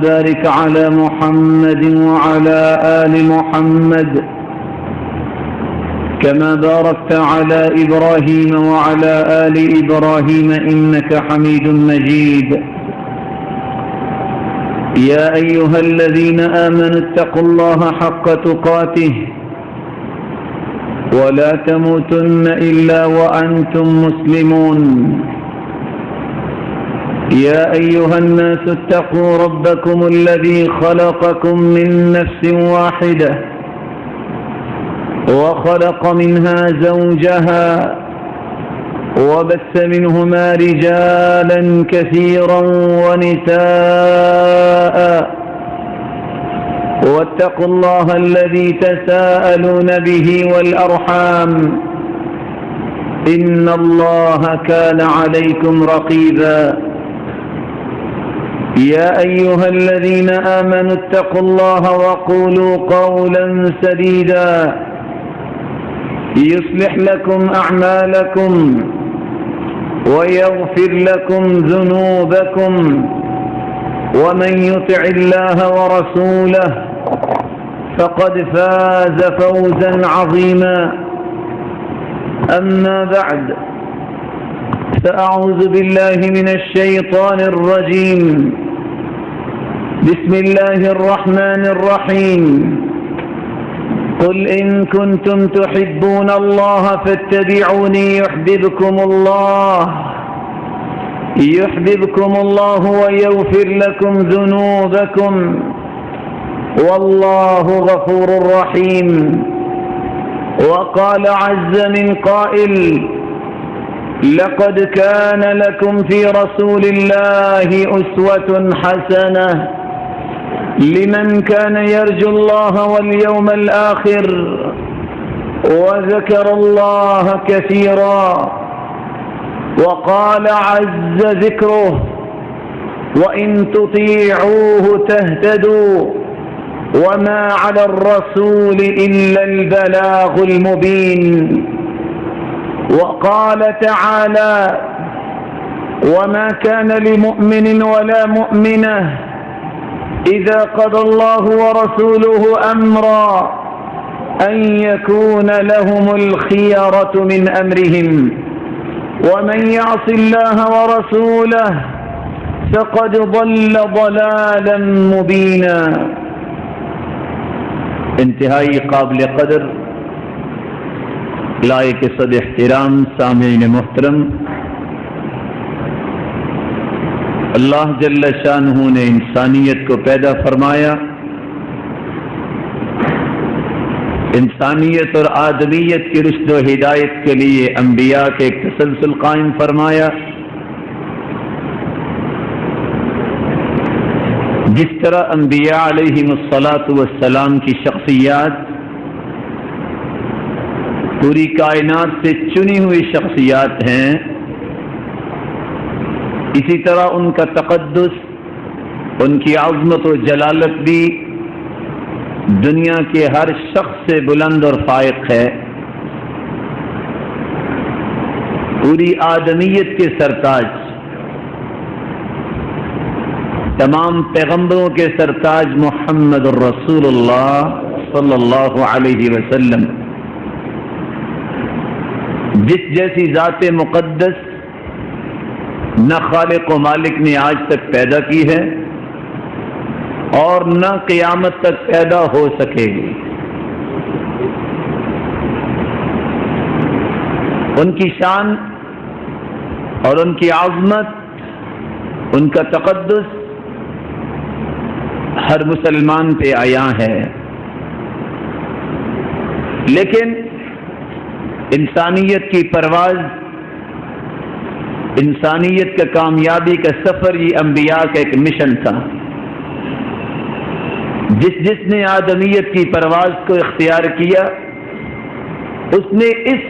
بارك على محمد وعلى آل محمد كما باركت على إبراهيم وعلى آل إبراهيم إنك حميد مجيد. يا أيها الذين آمنوا اتقوا الله حق تقاته ولا تموتن إلا وأنتم مسلمون. يا أيها الناس اتقوا ربكم الذي خلقكم من نفس واحدة وخلق منها زوجها وبث منهما رجالا كثيرا ونساء واتقوا الله الذي تساءلون به والأرحام إن الله كان عليكم رقيبا. يا أيها الذين آمنوا اتقوا الله وقولوا قولا سديدا يصلح لكم أعمالكم ويغفر لكم ذنوبكم ومن يطع الله ورسوله فقد فاز فوزا عظيما. أما بعد فأعوذ بالله من الشيطان الرجيم. بسم الله الرحمن الرحيم. قل إن كنتم تحبون الله فاتبعوني يحببكم الله ويغفر لكم ذنوبكم والله غفور رحيم. وقال عز من قائل لقد كان لكم في رسول الله أسوة حسنة لمن كان يرجو الله واليوم الآخر وذكر الله كثيرا. وقال عز ذكره وإن تطيعوه تهتدوا وما على الرسول إلا البلاغ المبين. وقال تعالى وما كان لمؤمن ولا مؤمنة إذا قضى الله ورسوله أمرا أن يكون لهم الخيرة من أمرهم ومن يعص الله ورسوله فقد ضل ضلالا مبينا. انتہائی قابل قدر لائق صد احترام سامعین محترم، اللہ جل شانہ نے انسانیت کو پیدا فرمایا، انسانیت اور آدمیت کی رشد و ہدایت کے لیے انبیاء کے ایک تسلسل قائم فرمایا۔ جس طرح انبیاء علیہم الصلاۃ والسلام کی شخصیات پوری کائنات سے چنی ہوئی شخصیات ہیں، اسی طرح ان کا تقدس، ان کی عظمت و جلالت بھی دنیا کے ہر شخص سے بلند اور فائق ہے۔ پوری آدمیت کے سرتاج، تمام پیغمبروں کے سرتاج محمد الرسول اللہ صلی اللہ علیہ وسلم، جس جیسی ذات مقدس نہ خالق و مالک نے آج تک پیدا کی ہے اور نہ قیامت تک پیدا ہو سکے گی۔ ان کی شان اور ان کی عظمت، ان کا تقدس ہر مسلمان پہ عیاں ہے، لیکن انسانیت کی پرواز، انسانیت کا کامیابی کا سفر، یہ انبیاء کا ایک مشن تھا۔ جس نے آدمیت کی پرواز کو اختیار کیا، اس نے اس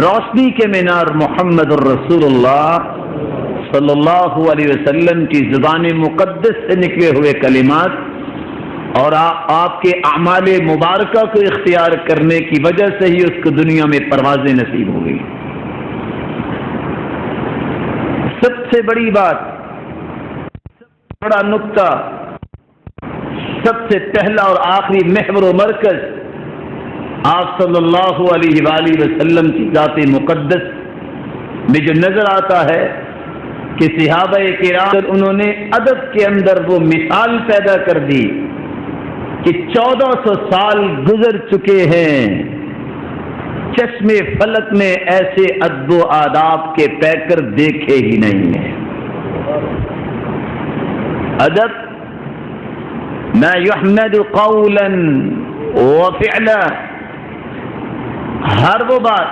روشنی کے مینار محمد الرسول اللہ صلی اللہ علیہ وسلم کی زبان مقدس سے نکلے ہوئے کلمات اور آپ کے اعمال مبارکہ کو اختیار کرنے کی وجہ سے ہی اس کو دنیا میں پروازیں نصیب ہو گئی۔ سب سے بڑی بات، بڑا نقطہ سب سے پہلا اور آخری محور و مرکز آپ صلی اللہ علیہ وآلہ وسلم کی ذات مقدس میں جو نظر آتا ہے کہ صحابہ کرام انہوں نے ادب کے اندر وہ مثال پیدا کر دی کہ 1400 سال گزر چکے ہیں، چشمے فلک میں ایسے ادب و آداب کے پیکر دیکھے ہی نہیں ہیں۔ ادب ما يحمد قولا وفعلا، ہر وہ بات،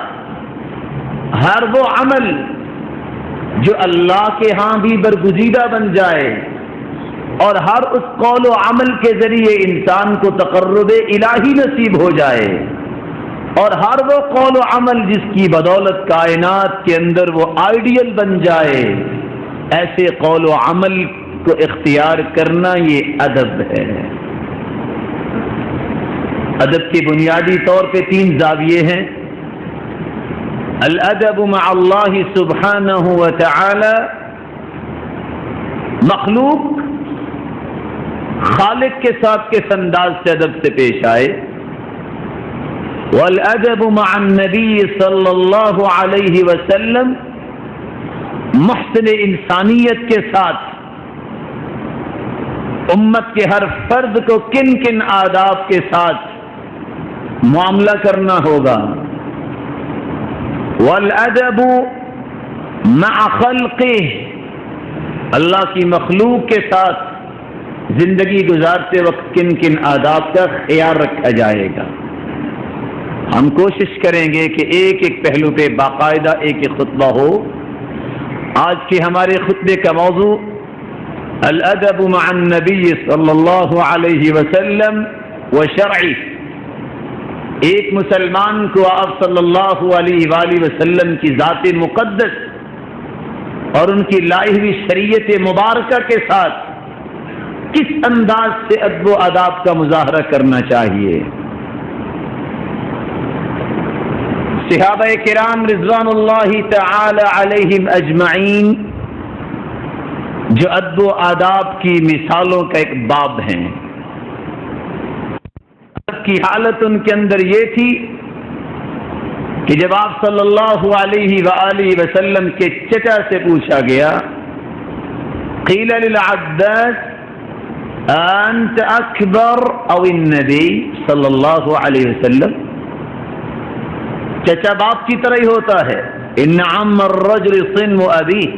ہر وہ عمل جو اللہ کے ہاں بھی برگزیدہ بن جائے، اور ہر اس قول و عمل کے ذریعے انسان کو تقرب الہی نصیب ہو جائے، اور ہر وہ قول و عمل جس کی بدولت کائنات کے اندر وہ آئیڈیل بن جائے، ایسے قول و عمل کو اختیار کرنا یہ ادب ہے۔ ادب کے بنیادی طور پہ 3 زاویے ہیں۔ الادب مع اللہ سبحانہ وتعالی، مخلوق خالق کے ساتھ کس انداز سے ادب سے پیش آئے۔ والادب مع النبی صلی اللہ علیہ وسلم، محسن انسانیت کے ساتھ امت کے ہر فرد کو کن کن آداب کے ساتھ معاملہ کرنا ہوگا۔ والادب مع خلقہ، اللہ کی مخلوق کے ساتھ زندگی گزارتے وقت کن کن آداب کا خیال رکھا جائے گا۔ ہم کوشش کریں گے کہ ایک ایک پہلو پہ باقاعدہ ایک ایک خطبہ ہو۔ آج کے ہمارے خطبے کا موضوع الادب مع النبی صلی اللہ علیہ وسلم و شرعی، ایک مسلمان کو آپ صلی اللہ علیہ وآلہ وسلم کی ذات مقدس اور ان کی لائی ہوئی شریعت مبارکہ کے ساتھ کس انداز سے ادب و آداب کا مظاہرہ کرنا چاہیے۔ صحابہ کرام رضوان اللہ تعالی علیہم اجمعین جو ادب و آداب کی مثالوں کا ایک باب ہیں، کی حالت ان کے اندر یہ تھی کہ جب آپ صلی اللہ علیہ وآلہ وسلم کے چچا سے پوچھا گیا، قیل للعباس انت اکبر او النبی صلی اللہ علیہ وسلم، چچا باپ کی طرح ہی ہوتا ہے، ان عم الرجل صنم ابیہ،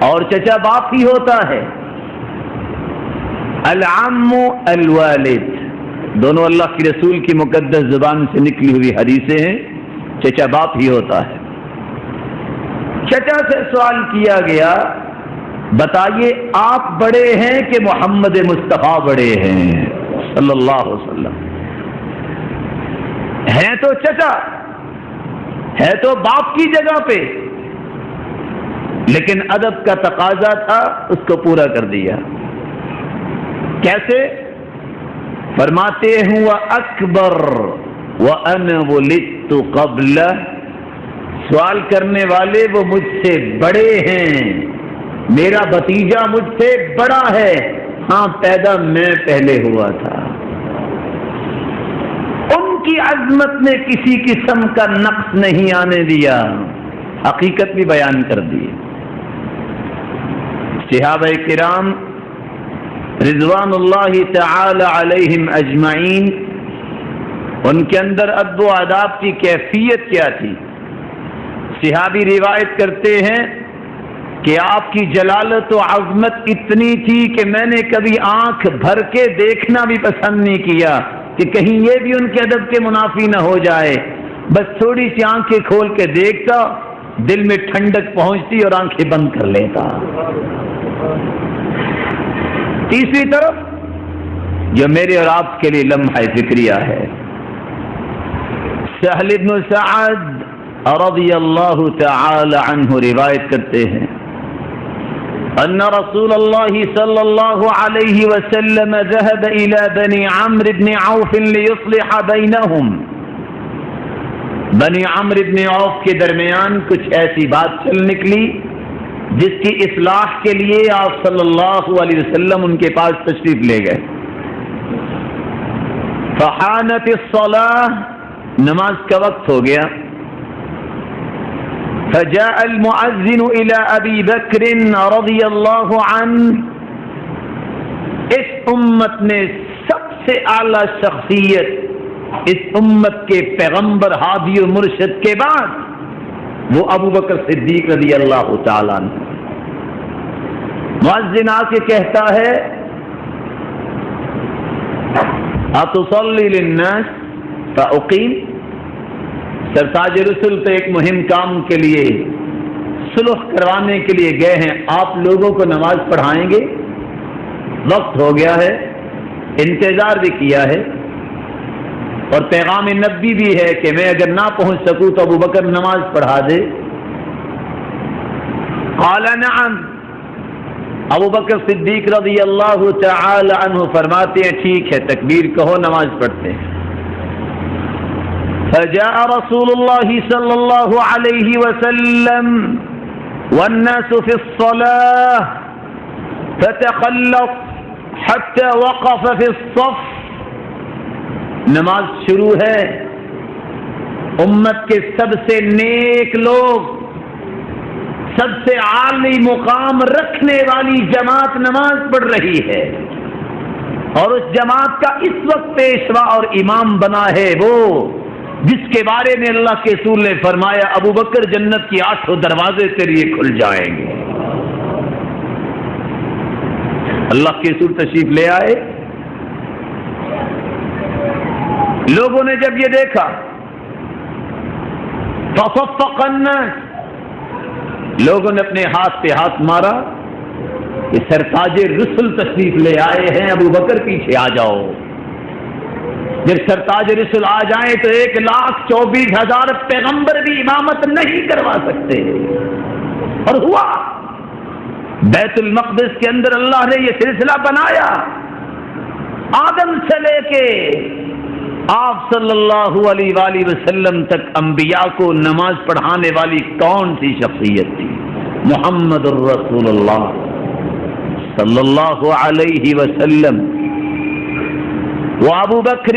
اور چچا باپ ہی ہوتا ہے، العم الوالد، دونوں اللہ کی رسول کی مقدس زبان سے نکلی ہوئی حدیثیں ہیں، چچا باپ ہی ہوتا ہے۔ چچا سے سوال کیا گیا، بتائیے آپ بڑے ہیں کہ محمد مصطفیٰ بڑے ہیں صلی اللہ علیہ وسلم؟ ہیں تو چچا، ہے تو باپ کی جگہ پہ، لیکن ادب کا تقاضا تھا، اس کو پورا کر دیا۔ کیسے؟ فرماتے ہیں وَأَكْبَرْ وَأَنَا وُلِدْتُ قَبْلَ، سوال کرنے والے وہ مجھ سے بڑے ہیں، میرا بھتیجا مجھ سے بڑا ہے، ہاں پیدا میں پہلے ہوا تھا۔ ان کی عظمت نے کسی قسم کا نقص نہیں آنے دیا، حقیقت بھی بیان کر دی۔ صحابہ کرام رضوان اللہ تعالی علیہم اجمعین، ان کے اندر ادب و آداب کی کیفیت کیا تھی؟ صحابی روایت کرتے ہیں کہ آپ کی جلالت و عظمت اتنی تھی کہ میں نے کبھی آنکھ بھر کے دیکھنا بھی پسند نہیں کیا کہ کہیں یہ بھی ان کے ادب کے منافی نہ ہو جائے، بس تھوڑی سی آنکھیں کھول کے دیکھتا، دل میں ٹھنڈک پہنچتی اور آنکھیں بند کر لیتا۔ تیسری طرف جو میرے اور آپ کے لیے لمحہ فکریہ ہے، سہل بن سعد رضی اللہ تعالی عنہ روایت کرتے ہیں ان رسول اللہ صلی اللہ علیہ وسلم ذهب الى بني عمرو بن عوف ليصلح بينهم، بنی عمرو بن عوف کے درمیان کچھ ایسی بات چل نکلی جس کی اصلاح کے لیے آپ صلی اللہ علیہ وسلم ان کے پاس تشریف لے گئے۔ فحانت الصلاة، نماز کا وقت ہو گیا. فجاء المؤذن إلى أبي بكر رضي الله عنه. اس امت میں سب سے اعلی شخصیت، اس امت کے پیغمبر ہادی و مرشد کے بعد وہ ابو بکر صدیق رضی اللہ تعالیٰ عنہ. مؤذن آ کے کہتا ہے اتصلی للناس فاقیم. سرتاج رسول تو ایک مہم کام کے لیے صلح کروانے کے لیے گئے ہیں، آپ لوگوں کو نماز پڑھائیں گے؟ وقت ہو گیا ہے، انتظار بھی کیا ہے، اور پیغام نبی بھی ہے کہ میں اگر نہ پہنچ سکوں تو ابو بکر نماز پڑھا دے. قال نعم. ابو بکر صدیق رضی اللہ تعالی عنہ فرماتے ہیں ٹھیک ہے، تکبیر کہو، نماز پڑھتے ہیں. فجاء رسول الله صلى الله عليه وسلم والناس في الصلاة فتخلص حتى وقف في الصف. نماز شروع ہے، امت کے سب سے نیک لوگ، سب سے عالی مقام رکھنے والی جماعت نماز پڑھ رہی ہے، اور اس جماعت کا اس وقت پیشوا اور امام بنا ہے وہ جس کے بارے میں اللہ کے رسول نے فرمایا ابو بکر جنت کی 8 دروازے تیرے لیے کھل جائیں گے. اللہ کے رسول تشریف لے آئے. لوگوں نے جب یہ دیکھا فصفق الناس، لوگوں نے اپنے ہاتھ پہ ہاتھ مارا کہ سرتاج رسول تشریف لے آئے ہیں، ابو بکر پیچھے آ جاؤ. جب سرتاج رسول آ جائیں تو 1,24,000 پیغمبر بھی امامت نہیں کروا سکتے. اور ہوا بیت المقدس کے اندر اللہ نے یہ سلسلہ بنایا. آدم سے لے کے آپ صلی اللہ علیہ وآلہ وسلم تک انبیاء کو نماز پڑھانے والی کون سی شخصیت تھی؟ محمد الرسول اللہ صلی اللہ علیہ وسلم. وابو بکر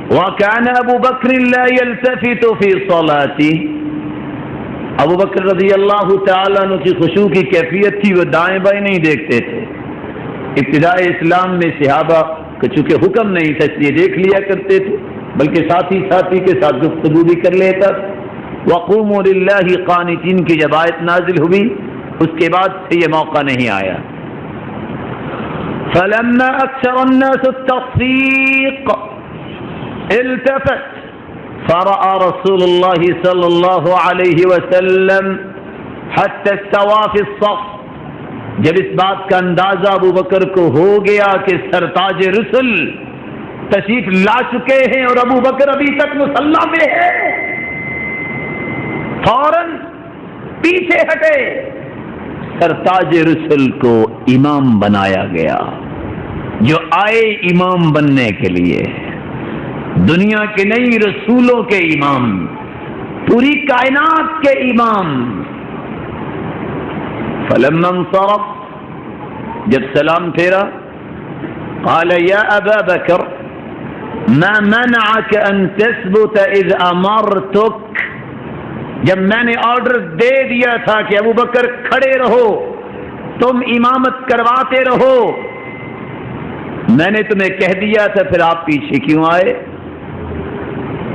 وكان ابو بکر لا يلتفت في صلاته. ابو بکر رضی اللہ تعالیٰ عنہ کی خشوع کی کیفیت تھی، وہ دائیں بائیں نہیں دیکھتے تھے. ابتدائی اسلام میں صحابہ کہ چونکہ حکم نہیں تھا اس لیے دیکھ لیا کرتے تھے، بلکہ ساتھی کے ساتھ گفتگو بھی کر لیتا. وقوموا للہ قانتین کی جب آیت نازل ہوئی اس کے بعد سے یہ موقع نہیں آیا. فلما اکثر الناس التصفیق التفت فرأى رسول اللہ صلی اللہ علیہ وسلم حتى استوى في الصف. جب اس بات کا اندازہ ابو بکر کو ہو گیا کہ سرتاج رسل تشریف لا چکے ہیں اور ابو بکر ابھی تک مصلی میں ہے، فوراً پیچھے ہٹے. سرتاج رسل کو امام بنایا گیا، جو آئے امام بننے کے لیے، دنیا کے نئی رسولوں کے امام، پوری کائنات کے امام. فلما انصرف، جب سلام پھیرا، قال یا ابا بکر ما منعك ان تثبت اذ امرتك. جب میں نے آرڈر دے دیا تھا کہ ابو بکر کھڑے رہو، تم امامت کرواتے رہو، میں نے تمہیں کہہ دیا تھا، پھر آپ پیچھے کیوں آئے؟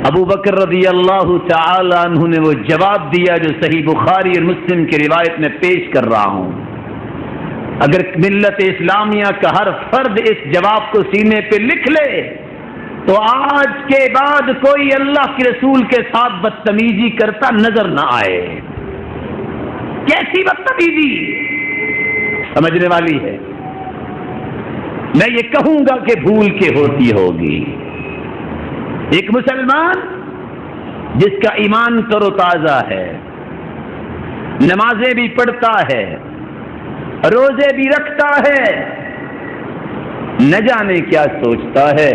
ابو بکر رضی اللہ تعالی عنہ نے وہ جواب دیا جو صحیح بخاری اور مسلم کی روایت میں پیش کر رہا ہوں. اگر ملت اسلامیہ کا ہر فرد اس جواب کو سینے پہ لکھ لے تو آج کے بعد کوئی اللہ کے رسول کے ساتھ بدتمیزی کرتا نظر نہ آئے. کیسی بدتمیزی سمجھنے والی ہے. میں یہ کہوں گا کہ بھول کے ہوتی ہوگی. ایک مسلمان جس کا ایمان تر و تازہ ہے، نمازیں بھی پڑھتا ہے، روزے بھی رکھتا ہے، نہ جانے کیا سوچتا ہے،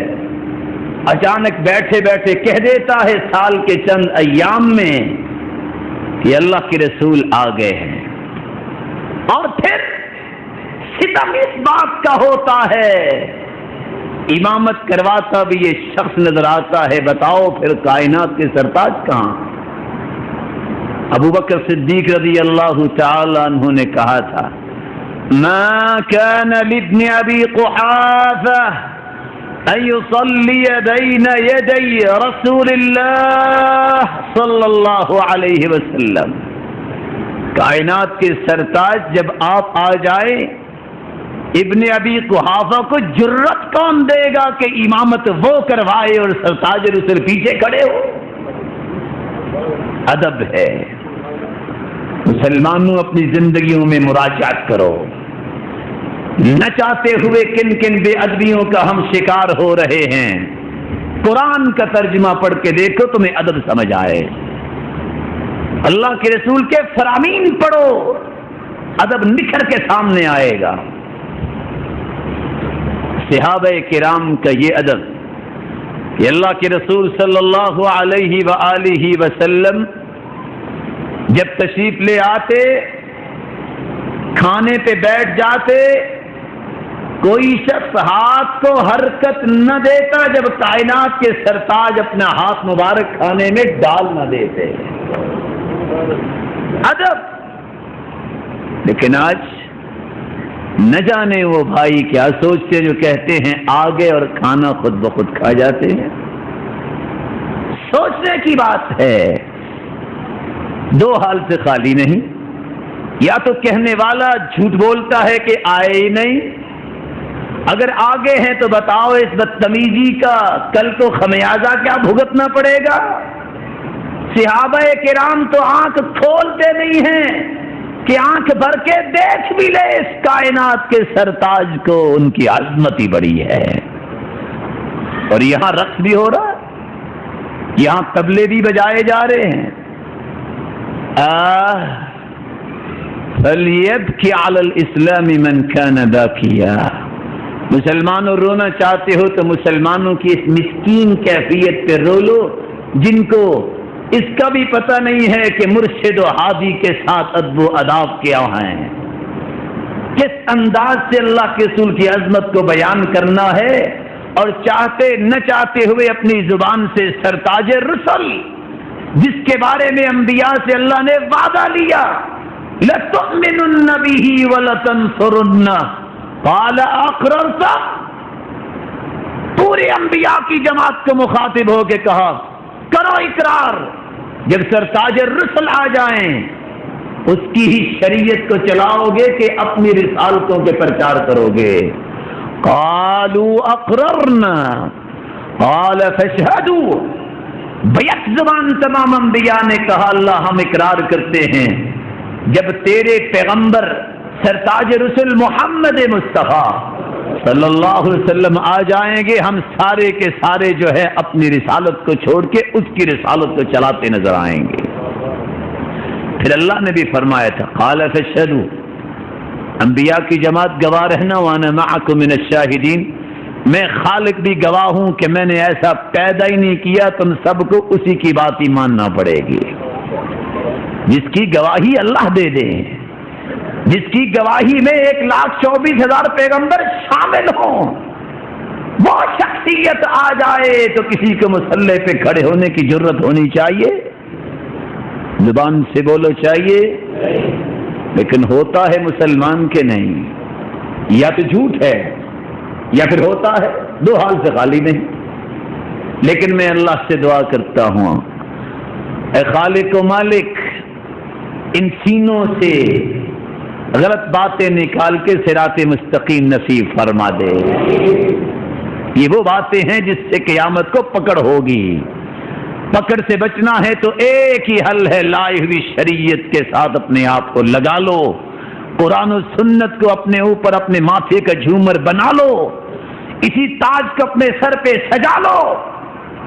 اچانک بیٹھے بیٹھے کہہ دیتا ہے سال کے چند ایام میں کہ اللہ کے رسول آ گئے ہیں، اور پھر ستم اس بات کا ہوتا ہے امامت کرواتا بھی یہ شخص نظر آتا ہے، بتاؤ پھر کائنات کے سرتاج کہاں؟ ابو بکر صدیق رضی اللہ تعالی عنہ نے کہا تھا ما كان لابن ابي قحافه ان يصلي بين يدي رسول الله صلی اللہ علیہ وسلم، کائنات کے سرتاج جب آپ آ جائیں، ابن ابی قحافہ کو جرت کون دے گا کہ امامت وہ کروائے اور سرتاج رسول پیچھے کھڑے ہو؟ ادب ہے۔ مسلمانوں اپنی زندگیوں میں مراجعت کرو، نہ چاہتے ہوئے کن کن بے ادبیوں کا ہم شکار ہو رہے ہیں۔ قرآن کا ترجمہ پڑھ کے دیکھو، تمہیں ادب سمجھ آئے۔ اللہ کے رسول کے فرامین پڑھو، ادب نکھر کے سامنے آئے گا۔ صحابہ کرام کا یہ ادب کہ اللہ کے رسول صلی اللہ علیہ وآلہ وسلم جب تشریف لے آتے، کھانے پہ بیٹھ جاتے، کوئی شخص ہاتھ کو حرکت نہ دیتا جب کائنات کے سرتاج اپنا ہاتھ مبارک کھانے میں ڈال نہ دیتے۔ ادب۔ لیکن آج نہ جانے وہ بھائی کیا سوچتے جو کہتے ہیں آگے اور کھانا خود بخود کھا جاتے ہیں۔ سوچنے کی بات ہے۔ دو حال سے خالی نہیں، یا تو کہنے والا جھوٹ بولتا ہے کہ آئے ہی نہیں، اگر آگے ہیں تو بتاؤ اس بدتمیزی کا کل کو خمیازہ کیا بھگتنا پڑے گا؟ صحابہ کرام تو آنکھ کھولتے نہیں ہیں کہ آنکھ بھر کے دیکھ بھی لے اس کائنات کے سرتاج کو، ان کی عظمت ہی بڑی ہے۔ اور یہاں رقص بھی ہو رہا ہے، یہاں طبلے بھی بجائے جا رہے ہیں۔ فَلْيَبْكِ عَلَى الْإِسْلَامِ مَنْ كَانَ بَاكِيًا۔ مسلمانوں رونا چاہتے ہو تو مسلمانوں کی اس مسکین کیفیت پہ رو لو جن کو اس کا بھی پتہ نہیں ہے کہ مرشد و ہادی کے ساتھ ادب و آداب کیا ہیں، کس انداز سے اللہ کے رسول کی عظمت کو بیان کرنا ہے، اور چاہتے نہ چاہتے ہوئے اپنی زبان سے سرتاج رسل جس کے بارے میں انبیاء سے اللہ نے وعدہ لیا لَتُؤْمِنُنَّ بِهِ وَلَتَنْصُرُنَّهُ قَالَ أَقْرَرْتَ، پورے انبیاء کی جماعت کو مخاطب ہو کے کہا کرو اقرار، جب سرتاج رسل آ جائیں اس کی ہی شریعت کو چلاؤ گے کہ اپنی رسالتوں کے پرچار کرو گے۔ قالوا اقررنا قال فاشهدوا، بیک زبان تمام انبیاء نے کہا اللہ ہم اقرار کرتے ہیں، جب تیرے پیغمبر سرتاج رسل محمد مصطفیٰ صلی اللہ علیہ وسلم آ جائیں گے ہم سارے کے سارے جو ہے اپنی رسالت کو چھوڑ کے اس کی رسالت کو چلاتے نظر آئیں گے۔ پھر اللہ نے بھی فرمایا تھا قال فاشهدوا، انبیاء کی جماعت گواہ رہنا، وانا معکم من الشاہدین، میں خالق بھی گواہ ہوں کہ میں نے ایسا پیدا ہی نہیں کیا، تم سب کو اسی کی بات ہی ماننا پڑے گی، جس کی گواہی اللہ دے دے، جس کی گواہی میں 1,24,000 پیغمبر شامل ہوں، وہ شخصیت آ جائے تو کسی کو مسلح پہ کھڑے ہونے کی جرت ہونی چاہیے؟ زبان سے بولو چاہیے، لیکن ہوتا ہے مسلمان کے نہیں، یا تو جھوٹ ہے یا پھر ہوتا ہے، دو حال سے خالی نہیں۔ لیکن میں اللہ سے دعا کرتا ہوں اے خالق و مالک، ان سینوں سے غلط باتیں نکال کے صراط مستقیم نصیب فرما دے۔ یہ وہ باتیں ہیں جس سے قیامت کو پکڑ ہوگی، پکڑ سے بچنا ہے تو ایک ہی حل ہے، لائی ہوئی شریعت کے ساتھ اپنے آپ کو لگا لو، قرآن و سنت کو اپنے اوپر اپنے ماتھے کا جھومر بنا لو، اسی تاج کو اپنے سر پہ سجا لو،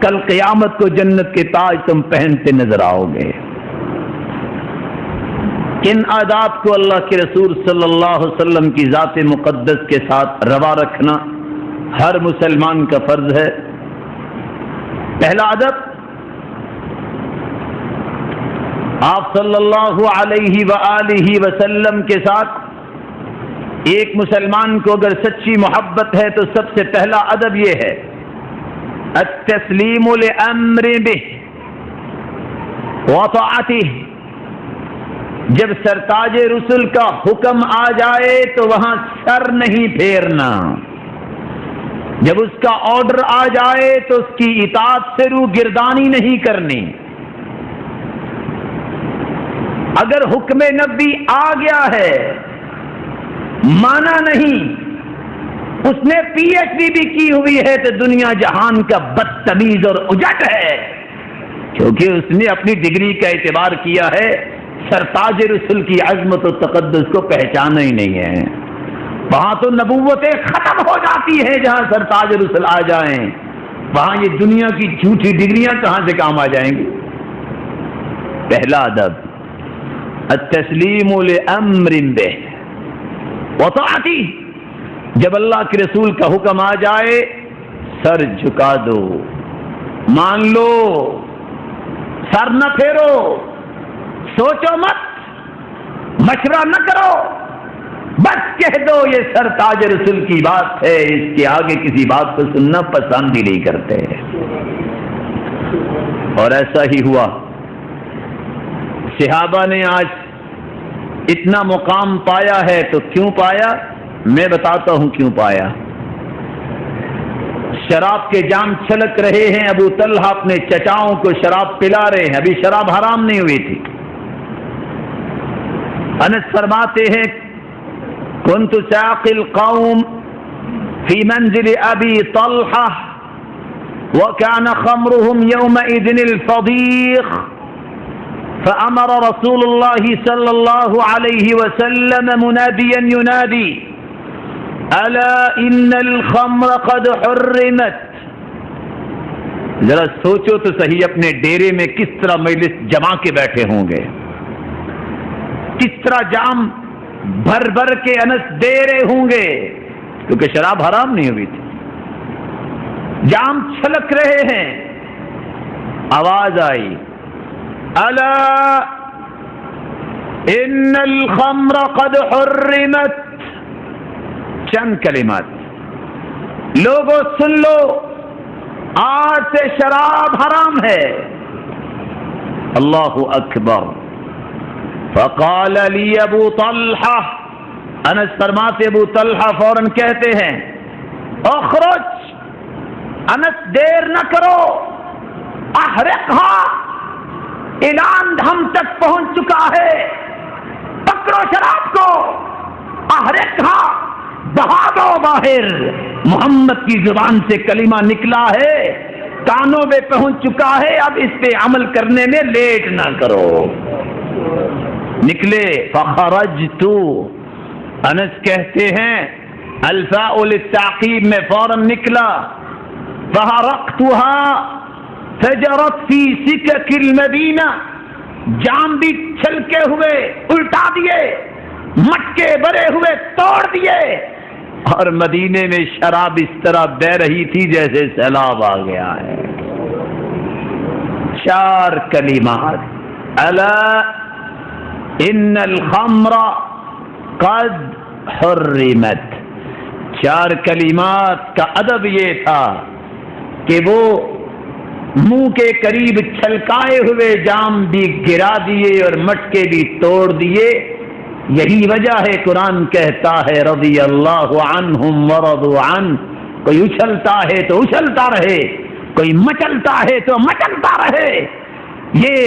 کل قیامت کو جنت کے تاج تم پہنتے نظر آؤ گے۔ ان آداب کو اللہ کے رسول صلی اللہ علیہ وسلم کی ذات مقدس کے ساتھ روا رکھنا ہر مسلمان کا فرض ہے۔ پہلا ادب، آپ صلی اللہ علیہ وآلہ وسلم کے ساتھ ایک مسلمان کو اگر سچی محبت ہے تو سب سے پہلا ادب یہ ہے التسلیم لامر به وطاعته. جب سرتاج رسل کا حکم آ جائے تو وہاں سر نہیں پھیرنا. جب اس کا آرڈر آ جائے تو اس کی اطاعت سے روگردانی نہیں کرنی. اگر حکم نبی آ گیا ہے مانا نہیں، اس نے پی ایچ ڈی بھی کی ہوئی ہے تو دنیا جہان کا بدتمیز اور اجٹ ہے، کیونکہ اس نے اپنی ڈگری کا اعتبار کیا ہے، سرتاج رسول کی عظمت و تقدس کو پہچانا ہی نہیں ہے. وہاں تو نبوتیں ختم ہو جاتی ہیں جہاں سرتاج رسول آ جائیں، وہاں یہ دنیا کی جھوٹی ڈگریاں کہاں سے کام آ جائیں گی. پہلا ادب التسلیم لامر به وطاعتی. جب اللہ کے رسول کا حکم آ جائے سر جھکا دو، مان لو، سر نہ پھیرو، سوچو مت، مشورہ نہ کرو، بس کہہ دو یہ سرتاج رسول کی بات ہے، اس کے آگے کسی بات کو سننا پسند ہی نہیں کرتے. اور ایسا ہی ہوا. صحابہ نے آج اتنا مقام پایا ہے تو کیوں پایا؟ میں بتاتا ہوں کیوں پایا. شراب کے جام چھلک رہے ہیں، ابو طلحہ اپنے چچاؤں کو شراب پلا رہے ہیں، ابھی شراب حرام نہیں ہوئی تھی. انس فرماتے ہیں كنت ساقي القوم في منزل ابي طلحة وكان خمرهم يومئذ الفضيخ فأمر رسول الله صلى الله عليه وسلم مناديا ينادي ألا إن الخمر قد حرمت. ذرا سوچو تو صحیح اپنے ڈیرے میں کس طرح مجلس جما کے بیٹھے ہوں گے، کس طرح جام بھر بھر کے انس دے رہے ہوں گے، کیونکہ شراب حرام نہیں ہوئی تھی. جام چھلک رہے ہیں، آواز آئی الا ان الخمر قد حرمت. چند کلمات، لوگوں سن لو، آج سے شراب حرام ہے. اللہ اکبر. فقال لي ابو طلحہ، انس فرماتے ابو طلحہ فوراً کہتے ہیں اخرج، انس دیر نہ کرو، احرقها، اعلان ہم تک پہنچ چکا ہے، پکڑو شراب کو، احرقها، بہا دو باہر. محمد کی زبان سے کلمہ نکلا ہے، کانوں میں پہنچ چکا ہے، اب اس پہ عمل کرنے میں لیٹ نہ کرو. نکلے. فخرجت، انس کہتے ہیں الفاء للتعقیب میں فوراً نکلا. فحرقتها فجرت في سكك المدینہ، جام بھی چھلکے ہوئے الٹا دیے، مٹکے بھرے ہوئے توڑ دیے، اور مدینے میں شراب اس طرح بہ رہی تھی جیسے سیلاب آ گیا ہے. 4 کلمات، الا ان الخمر قد حرمت. 4 کلمات کا ادب یہ تھا کہ وہ منہ کے قریب چھلکائے ہوئے جام بھی گرا دیے اور مٹکے بھی توڑ دیے. یہی وجہ ہے قرآن کہتا ہے رضی اللہ عنہم ورضوا عنہ. کوئی اچھلتا ہے تو اچھلتا رہے، کوئی مچلتا ہے تو مچلتا رہے. یہ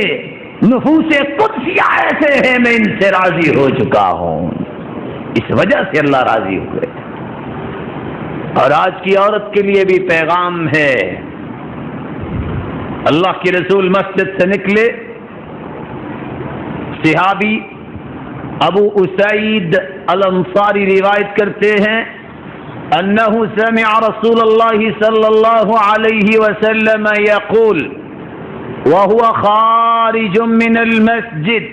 نفوس قدسیہ ایسے ہیں، میں ان سے راضی ہو چکا ہوں. اس وجہ سے اللہ راضی ہوئے. اور آج کی عورت کے لیے بھی پیغام ہے. اللہ کے رسول مسجد سے نکلے، صحابی ابو اسعید الانصاری روایت کرتے ہیں انہ سمع رسول اللہ صلی اللہ علیہ وسلم یقول وهو خارج من المسجد.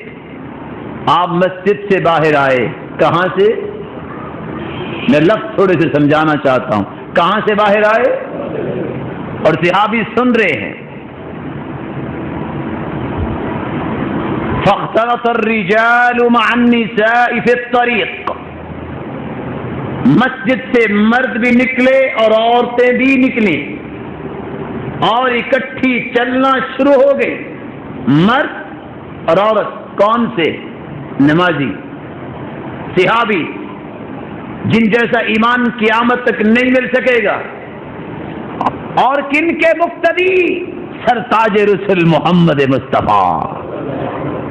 آپ مسجد سے باہر آئے. کہاں سے؟ میں لفظ تھوڑے سے سمجھانا چاہتا ہوں. کہاں سے باہر آئے؟ اور صحابی سن رہے ہیں. فاختلط الرجال مع النساء في الطريق. مسجد سے مرد بھی نکلے اور عورتیں بھی نکلی اور اکٹھی چلنا شروع ہو گئی. مرد اور عورت کون سے؟ نمازی، صحابی جن جیسا ایمان قیامت تک نہیں مل سکے گا. اور کن کے مقتدی؟ سرتاج رسول محمد مصطفیٰ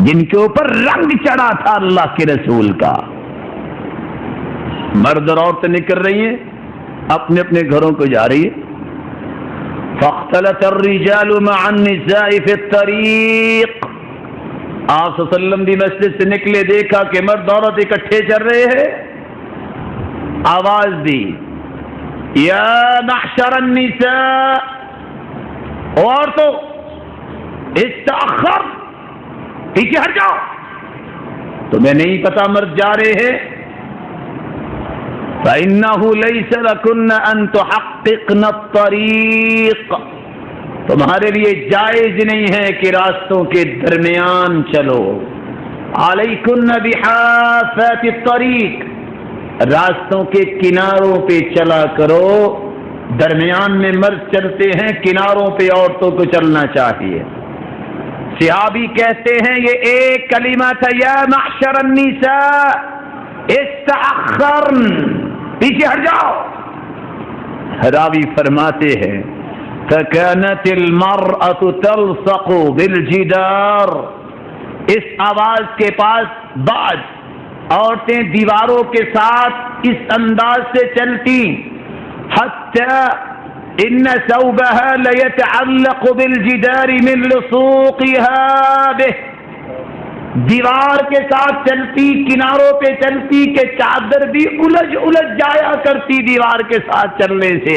جن کے اوپر رنگ چڑھا تھا اللہ کے رسول کا. مرد اور عورتیں نکل رہی ہیں، اپنے اپنے گھروں کو جا رہی ہے. فاختلط الرجال مع النساء في الطريق. آپ صلی اللہ علیہ وسلم بھی مسجد سے نکلے، دیکھا کہ مرد عورت اکٹھے چل رہے ہیں. آواز دی، یا معشر النساء، عورتوں استأخر، پیچھے ہٹ جاؤ، تمہیں نہیں پتا مرد جا رہے ہیں. فَإِنَّهُ لَيْسَ لَكُنَّ أَن تُحَقِّقْنَ الطَّرِيقَ. تمہارے لیے جائز نہیں ہے کہ راستوں کے درمیان چلو. عَلَيْكُنَّ بِحَافَاتِ الطَّرِيقِ، راستوں کے کناروں پہ چلا کرو. درمیان میں مرد چلتے ہیں، کناروں پہ عورتوں کو چلنا چاہیے. صحابی کہتے ہیں یہ ایک کلمہ تھا، یا معشر النساء استأخرن، پیچھے ہٹ جاؤ. راوی فرماتے ہیں فَكَانَتِ الْمَرْأَةُ تَلْصَقُ بِالْجِدَارِ. اس آواز کے پاس بعد عورتیں دیواروں کے ساتھ اس انداز سے چلتی، حَتَّى إِنَّ ثَوْبَهَا لَيَتَعَلَّقُ بِالْجِدَارِ مِنْ لُصُوقِهَا بِهِ. دیوار کے ساتھ چلتی، کناروں پہ چلتی کہ چادر بھی الجھ جایا کرتی دیوار کے ساتھ چلنے سے.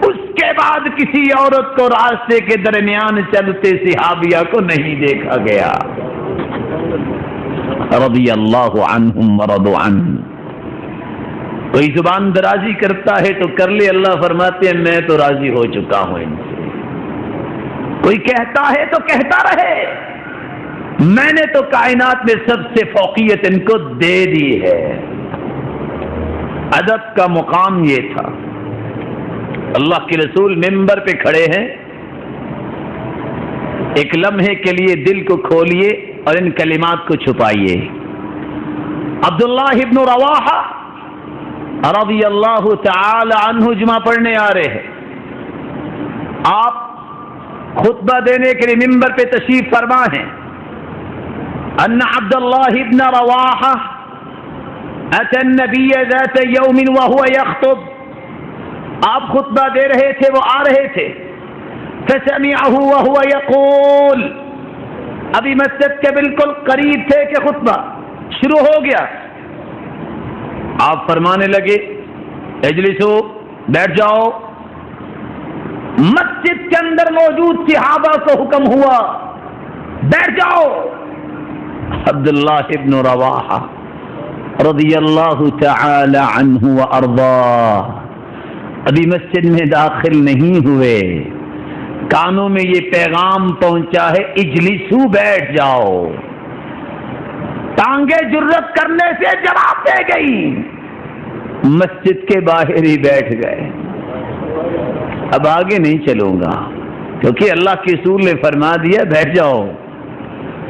اس کے بعد کسی عورت کو راستے کے درمیان چلتے صحابیہ کو نہیں دیکھا گیا. رضی اللہ عنہم ورضوا عنہ. کوئی زبان درازی کرتا ہے تو کر لے، اللہ فرماتے ہیں میں تو راضی ہو چکا ہوں ان سے. کوئی کہتا ہے تو کہتا رہے، میں نے تو کائنات میں سب سے فوقیت ان کو دے دی ہے. ادب کا مقام یہ تھا. اللہ کے رسول منبر پہ کھڑے ہیں، ایک لمحے کے لیے دل کو کھولیے اور ان کلمات کو چھپائیے. عبداللہ ابن رواحہ رضی اللہ تعالی عنہ جمعہ پڑھنے آ رہے ہیں. آپ خطبہ دینے کے لیے منبر پہ تشریف فرما ہیں. ان عبد الله ابن رواحہ اتى النبي ذات يوم وهو يخطب. آپ خطبہ دے رہے تھے، وہ آ رہے تھے. فسمعه وهو يقول، ابھی مسجد کے بالکل قریب تھے کہ خطبہ شروع ہو گیا. آپ فرمانے لگے اجلسو، بیٹھ جاؤ. مسجد کے اندر موجود صحابہ کو حکم ہوا بیٹھ جاؤ. عبداللہ ابن رواحہ رضی اللہ تعالی عنہ وارضاہ ابھی مسجد میں داخل نہیں ہوئے، کانوں میں یہ پیغام پہنچا ہے اجلسو، بیٹھ جاؤ. ٹانگیں جرت کرنے سے جواب دے گئی، مسجد کے باہر ہی بیٹھ گئے. اب آگے نہیں چلوں گا کیونکہ اللہ کے رسول نے فرما دیا بیٹھ جاؤ.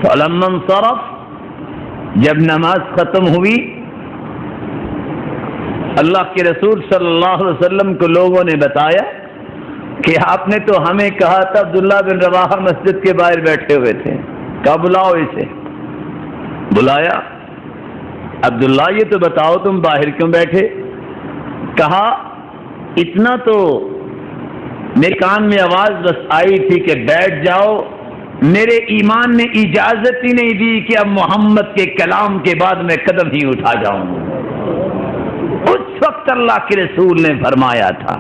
فلما انصرف، جب نماز ختم ہوئی، اللہ کے رسول صلی اللہ علیہ وسلم کو لوگوں نے بتایا کہ آپ نے تو ہمیں کہا تھا عبداللہ بن رواحہ مسجد کے باہر بیٹھے ہوئے تھے. کہا بلاؤ اسے. بلایا. عبداللہ یہ تو بتاؤ تم باہر کیوں بیٹھے؟ کہا اتنا تو میرے کان میں آواز بس آئی تھی کہ بیٹھ جاؤ، میرے ایمان نے اجازت ہی نہیں دی کہ اب محمد کے کلام کے بعد میں قدم ہی اٹھا جاؤں. اس وقت اللہ کے رسول نے فرمایا تھا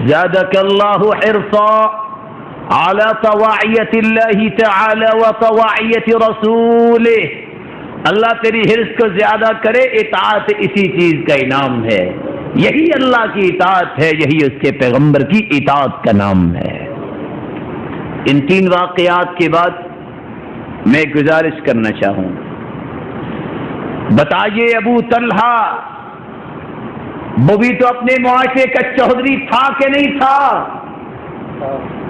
زادک اللہ حرصا علی طواعیت اللہ تعالی و طواعیت رسولہ. اللہ تیری حرص کو زیادہ کرے، اطاعت اسی چیز کا انعام ہے. یہی اللہ کی اطاعت ہے، یہی اس کے پیغمبر کی اطاعت کا نام ہے. ان تین واقعات کے بعد میں گزارش کرنا چاہوں، بتائیے ابو طلحہ وہ بھی تو اپنے معاشرے کا چودھری تھا کہ نہیں تھا؟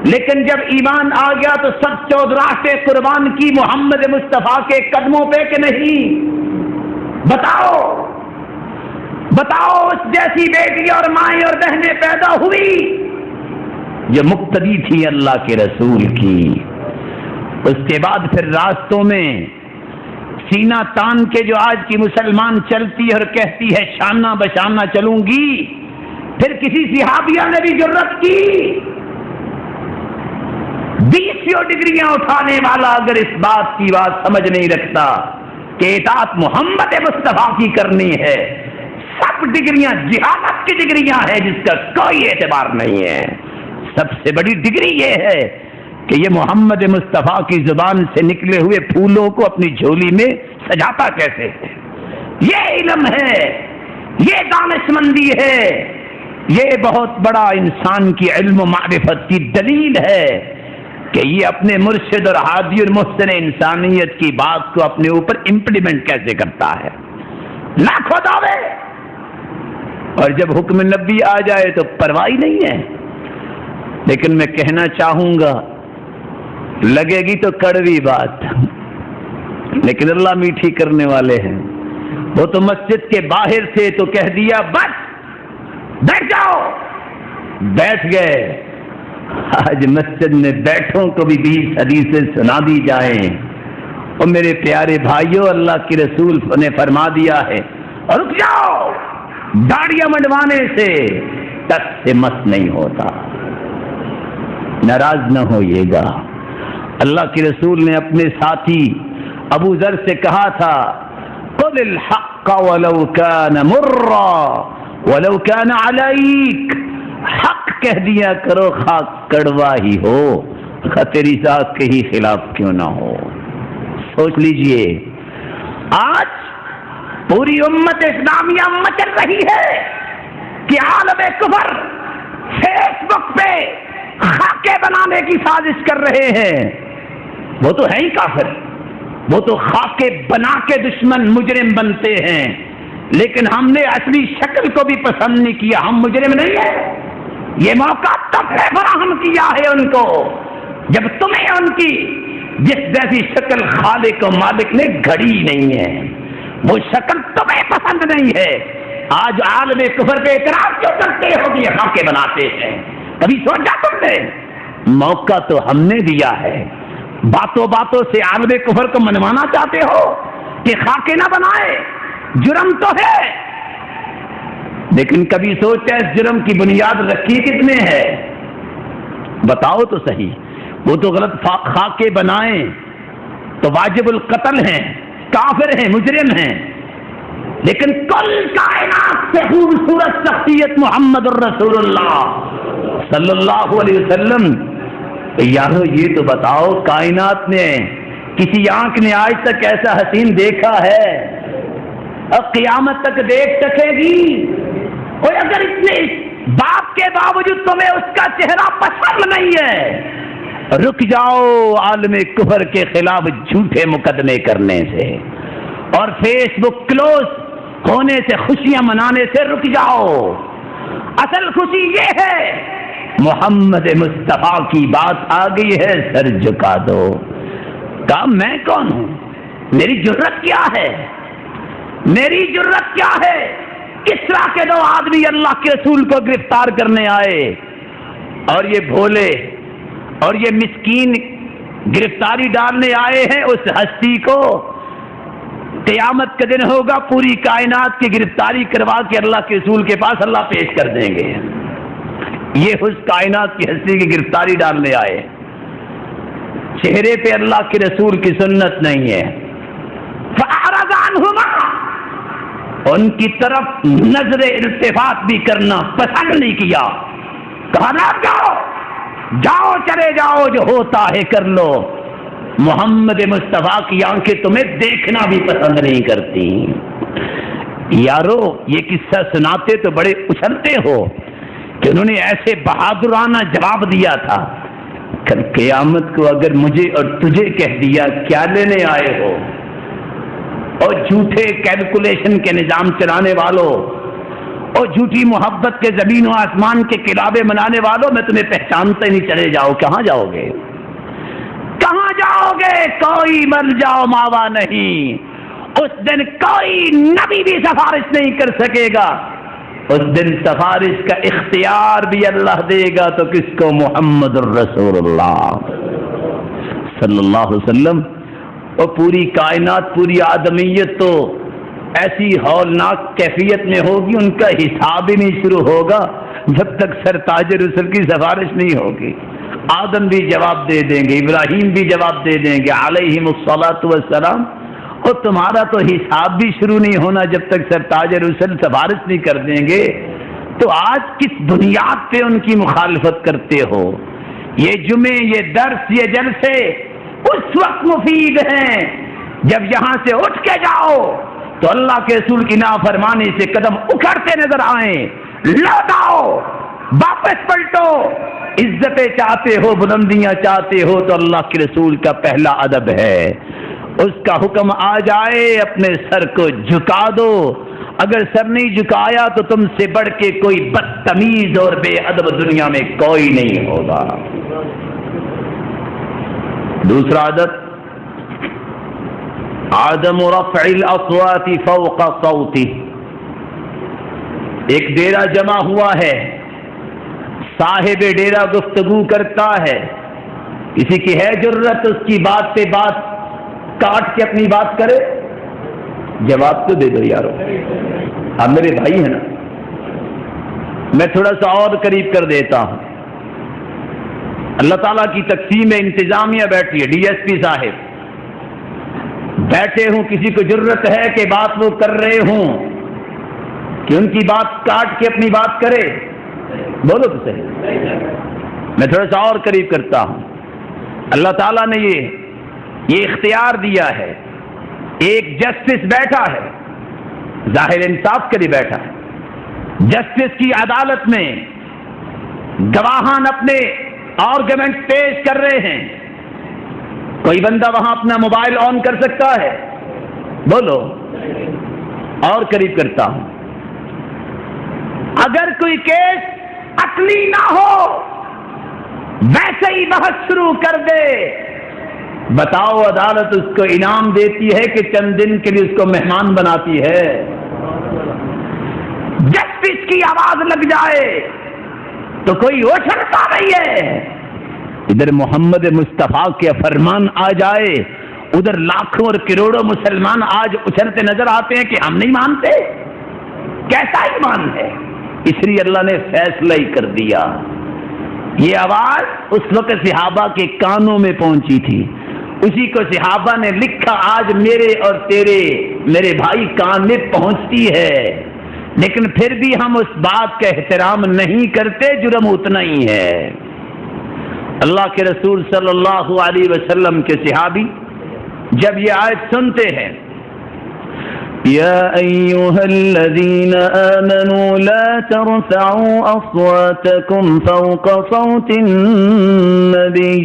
لیکن جب ایمان آ گیا تو سب چودراہٹیں قربان کی محمد مصطفیٰ کے قدموں پہ کہ نہیں؟ بتاؤ اس جیسی بیٹی اور مائیں اور بہنیں پیدا ہوئی جو مقتدی تھی اللہ کے رسول کی. اس کے بعد پھر راستوں میں سینہ تان کے جو آج کی مسلمان چلتی ہے اور کہتی ہے شانہ بشانہ چلوں گی، پھر کسی صحابیہ نے بھی جرت کی 20 ڈگریاں اٹھانے والا اگر اس بات کی بات سمجھ نہیں رکھتا کہ اطاعت محمد مصطفیٰ کی کرنی ہے، سب ڈگریاں جہالت کی ڈگریاں ہیں جس کا کوئی اعتبار نہیں ہے. سب سے بڑی ڈگری یہ ہے کہ یہ محمد مصطفیٰ کی زبان سے نکلے ہوئے پھولوں کو اپنی جھولی میں سجاتا کیسے ہے. یہ علم ہے، یہ دانشمندی ہے، یہ بہت بڑا انسان کی علم و معرفت کی دلیل ہے کہ یہ اپنے مرشد اور ہادی اور محسن انسانیت کی بات کو اپنے اوپر امپلیمنٹ کیسے کرتا ہے. لاکھوں دعوے اور جب حکم نبی آ جائے تو پرواہ نہیں ہے. لیکن میں کہنا چاہوں گا، لگے گی تو کڑوی بات، لیکن اللہ میٹھی کرنے والے ہیں. وہ تو مسجد کے باہر سے تو کہہ دیا بس بیٹھ جاؤ، بیٹھ گئے. آج مسجد میں بیٹھوں کو بھی 20 حدیثیں سنا دی جائیں. اور میرے پیارے بھائیوں، اللہ کے رسول نے فرما دیا ہے رک جاؤ، داڑیاں منڈوانے سے تک سے مس نہیں ہوتا. ناراض نہ ہوئیے گا. اللہ کے رسول نے اپنے ساتھی ابو ذر سے کہا تھا قل الحق ولو كان مرا ولو كان عليك، حق کہہ دیا کرو خاک کڑوا ہی ہو، تیری ذات کے ہی خلاف کیوں نہ ہو. سوچ لیجئے آج پوری امت اسلامیہ مچل رہی ہے کہ عالم کفر فیس بک پہ خاکے بنانے کی سازش کر رہے ہیں. وہ تو ہے ہی کافر، وہ تو خاکے بنا کے دشمن مجرم بنتے ہیں، لیکن ہم نے اصلی شکل کو بھی پسند نہیں کیا. ہم مجرم نہیں ہیں. یہ موقع تب ہے فراہم کیا ہے ان کو جب تمہیں ان کی جس جیسی شکل خالق و مالک نے گھڑی نہیں ہے، وہ شکل تمہیں پسند نہیں ہے. آج عالم کفر پہ اعتراض کیوں کرتے ہو کہ یہ خاکے بناتے ہیں؟ کبھی سوچا تم نے؟ موقع تو ہم نے دیا ہے. باتوں باتوں سے عالم کفر کو منوانا چاہتے ہو کہ خاکے نہ بنائے. جرم تو ہے، لیکن کبھی سوچا اس جرم کی بنیاد رکھی کتنے ہے؟ بتاؤ تو صحیح. وہ تو غلط خاکے بنائیں تو واجب القتل ہیں، کافر ہیں، مجرم ہیں، لیکن کل کائنات سے خوبصورت شخصیت محمد الرسول اللہ صلی اللہ علیہ وسلم. یارو یہ تو بتاؤ کائنات نے کسی آنکھ نے آج تک ایسا حسین دیکھا ہے؟ اب قیامت تک دیکھ سکے گی؟ اور اگر اتنے باپ کے باوجود تمہیں اس کا چہرہ پسند نہیں ہے، رک جاؤ عالم کفر کے خلاف جھوٹے مقدمے کرنے سے اور فیس بک کلوز ہونے سے، خوشیاں منانے سے رک جاؤ. اصل خوشی یہ ہے محمد مصطفیٰ کی بات آ گئی ہے، سر جھکا دو. کہا میں کون ہوں؟ میری جرت کیا ہے؟ میری جرت کیا ہے؟ کس طرح کے دو آدمی اللہ کے رسول کو گرفتار کرنے آئے اور یہ بھولے اور یہ مسکین گرفتاری ڈالنے آئے ہیں اس ہستی کو. قیامت کا دن ہوگا، پوری کائنات کی گرفتاری کروا کے اللہ کے رسول کے پاس اللہ پیش کر دیں گے. یہ اس کائنات کی ہستی کی گرفتاری ڈالنے آئے، چہرے پہ اللہ کے رسول کی سنت نہیں ہے. فأعرض عنهما، ان کی طرف نظر التفات بھی کرنا پسند نہیں کیا. کہا نہ جاؤ چلے جاؤ، جو ہوتا ہے کر لو. محمد مصطفیٰ کی آنکھیں تمہیں دیکھنا بھی پسند نہیں کرتی. یارو یہ قصہ سناتے تو بڑے اچھلتے ہو کہ انہوں نے ایسے بہادرانہ جواب دیا تھا. کل قیامت کو اگر مجھے اور تجھے کہہ دیا کیا لینے آئے ہو، اور جھوٹے کیلکولیشن کے نظام چلانے والوں اور جھوٹی محبت کے زمین و آسمان کے کلابے منانے والوں، میں تمہیں پہچانتے نہیں، چلے جاؤ، کہاں جاؤ گے؟ کہاں جاؤ گے؟ کوئی مر جاؤ ماوا نہیں، اس دن کوئی نبی بھی سفارش نہیں کر سکے گا، اس دن سفارش کا اختیار بھی اللہ دے گا، تو کس کو؟ محمد الرسول اللہ صلی اللہ علیہ وسلم۔ اور پوری کائنات، پوری آدمیت تو ایسی ہولناک کیفیت میں ہوگی، ان کا حساب ہی نہیں شروع ہوگا جب تک سرتاج رسل کی سفارش نہیں ہوگی۔ آدم بھی جواب دے دیں گے، ابراہیم بھی جواب دے دیں گے علیہم الصلاۃ والسلام، اور تمہارا تو حساب بھی شروع نہیں ہونا جب تک سرتاج رسل سفارش نہیں کر دیں گے۔ تو آج کس بنیاد پہ ان کی مخالفت کرتے ہو؟ یہ جمعے، یہ درس، یہ جلسے اس وقت مفید ہیں جب یہاں سے اٹھ کے جاؤ تو اللہ کے رسول کی نافرمانی سے قدم اکھڑتے نظر آئیں، لوٹ آؤ، واپس پلٹو۔ عزتیں چاہتے ہو، بلندیاں چاہتے ہو تو اللہ کے رسول کا پہلا ادب ہے، اس کا حکم آ جائے اپنے سر کو جھکا دو، اگر سر نہیں جھکایا تو تم سے بڑھ کے کوئی بدتمیز اور بے ادب دنیا میں کوئی نہیں ہوگا۔ دوسرا ادب، عدم رفع الاصوات فوق صوته۔ ایک ڈیرا جمع ہوا ہے، صاحب ڈیرا گفتگو کرتا ہے، کسی کی ہے جرت اس کی بات پہ بات کاٹ کے اپنی بات کرے؟ جواب تو دے دو یارو، آپ میرے بھائی ہیں نا۔ میں تھوڑا سا اور قریب کر دیتا ہوں، اللہ تعالیٰ کی تقسیم انتظامیہ بیٹھی ہے، ڈی ایس پی صاحب بیٹھے ہوں، کسی کو جرت ہے کہ بات وہ کر رہے ہوں کہ ان کی بات کاٹ کے اپنی بات کرے؟ بولو تو صحیح۔ میں تھوڑا سا اور قریب کرتا ہوں، اللہ تعالیٰ نے یہ اختیار دیا ہے، ایک جسٹس بیٹھا ہے، ظاہر انصاف کے لیے بیٹھا ہے، جسٹس کی عدالت میں گواہان اپنے آرگومنٹ پیش کر رہے ہیں، کوئی بندہ وہاں اپنا موبائل آن کر سکتا ہے؟ بولو، اور قریب کرتا ہوں، اگر کوئی کیس عقلی نہ ہو ویسے ہی بحث شروع کر دے، بتاؤ عدالت اس کو انعام دیتی ہے کہ چند دن کے لیے اس کو مہمان بناتی ہے؟ جسٹس کی آواز لگ جائے تو کوئی اچھلتا نہیں ہے، ادھر محمد مصطفیٰ کے فرمان آ جائے، ادھر لاکھوں اور کروڑوں مسلمان آج اچھلتے نظر آتے ہیں کہ ہم نہیں مانتے۔ کیسا ایمان ہے؟ اس لیے اللہ نے فیصلہ ہی کر دیا۔ یہ آواز اس وقت صحابہ کے کانوں میں پہنچی تھی، اسی کو صحابہ نے لکھا، آج میرے اور تیرے، میرے بھائی کان میں پہنچتی ہے، لیکن پھر بھی ہم اس بات کا احترام نہیں کرتے، جرم اتنا ہی ہے۔ اللہ کے رسول صلی اللہ علیہ وسلم کے صحابی جب یہ آیت سنتے ہیں، یا ایھا الذین آمنوا لا ترفعوا اصواتکم فوق صوت النبی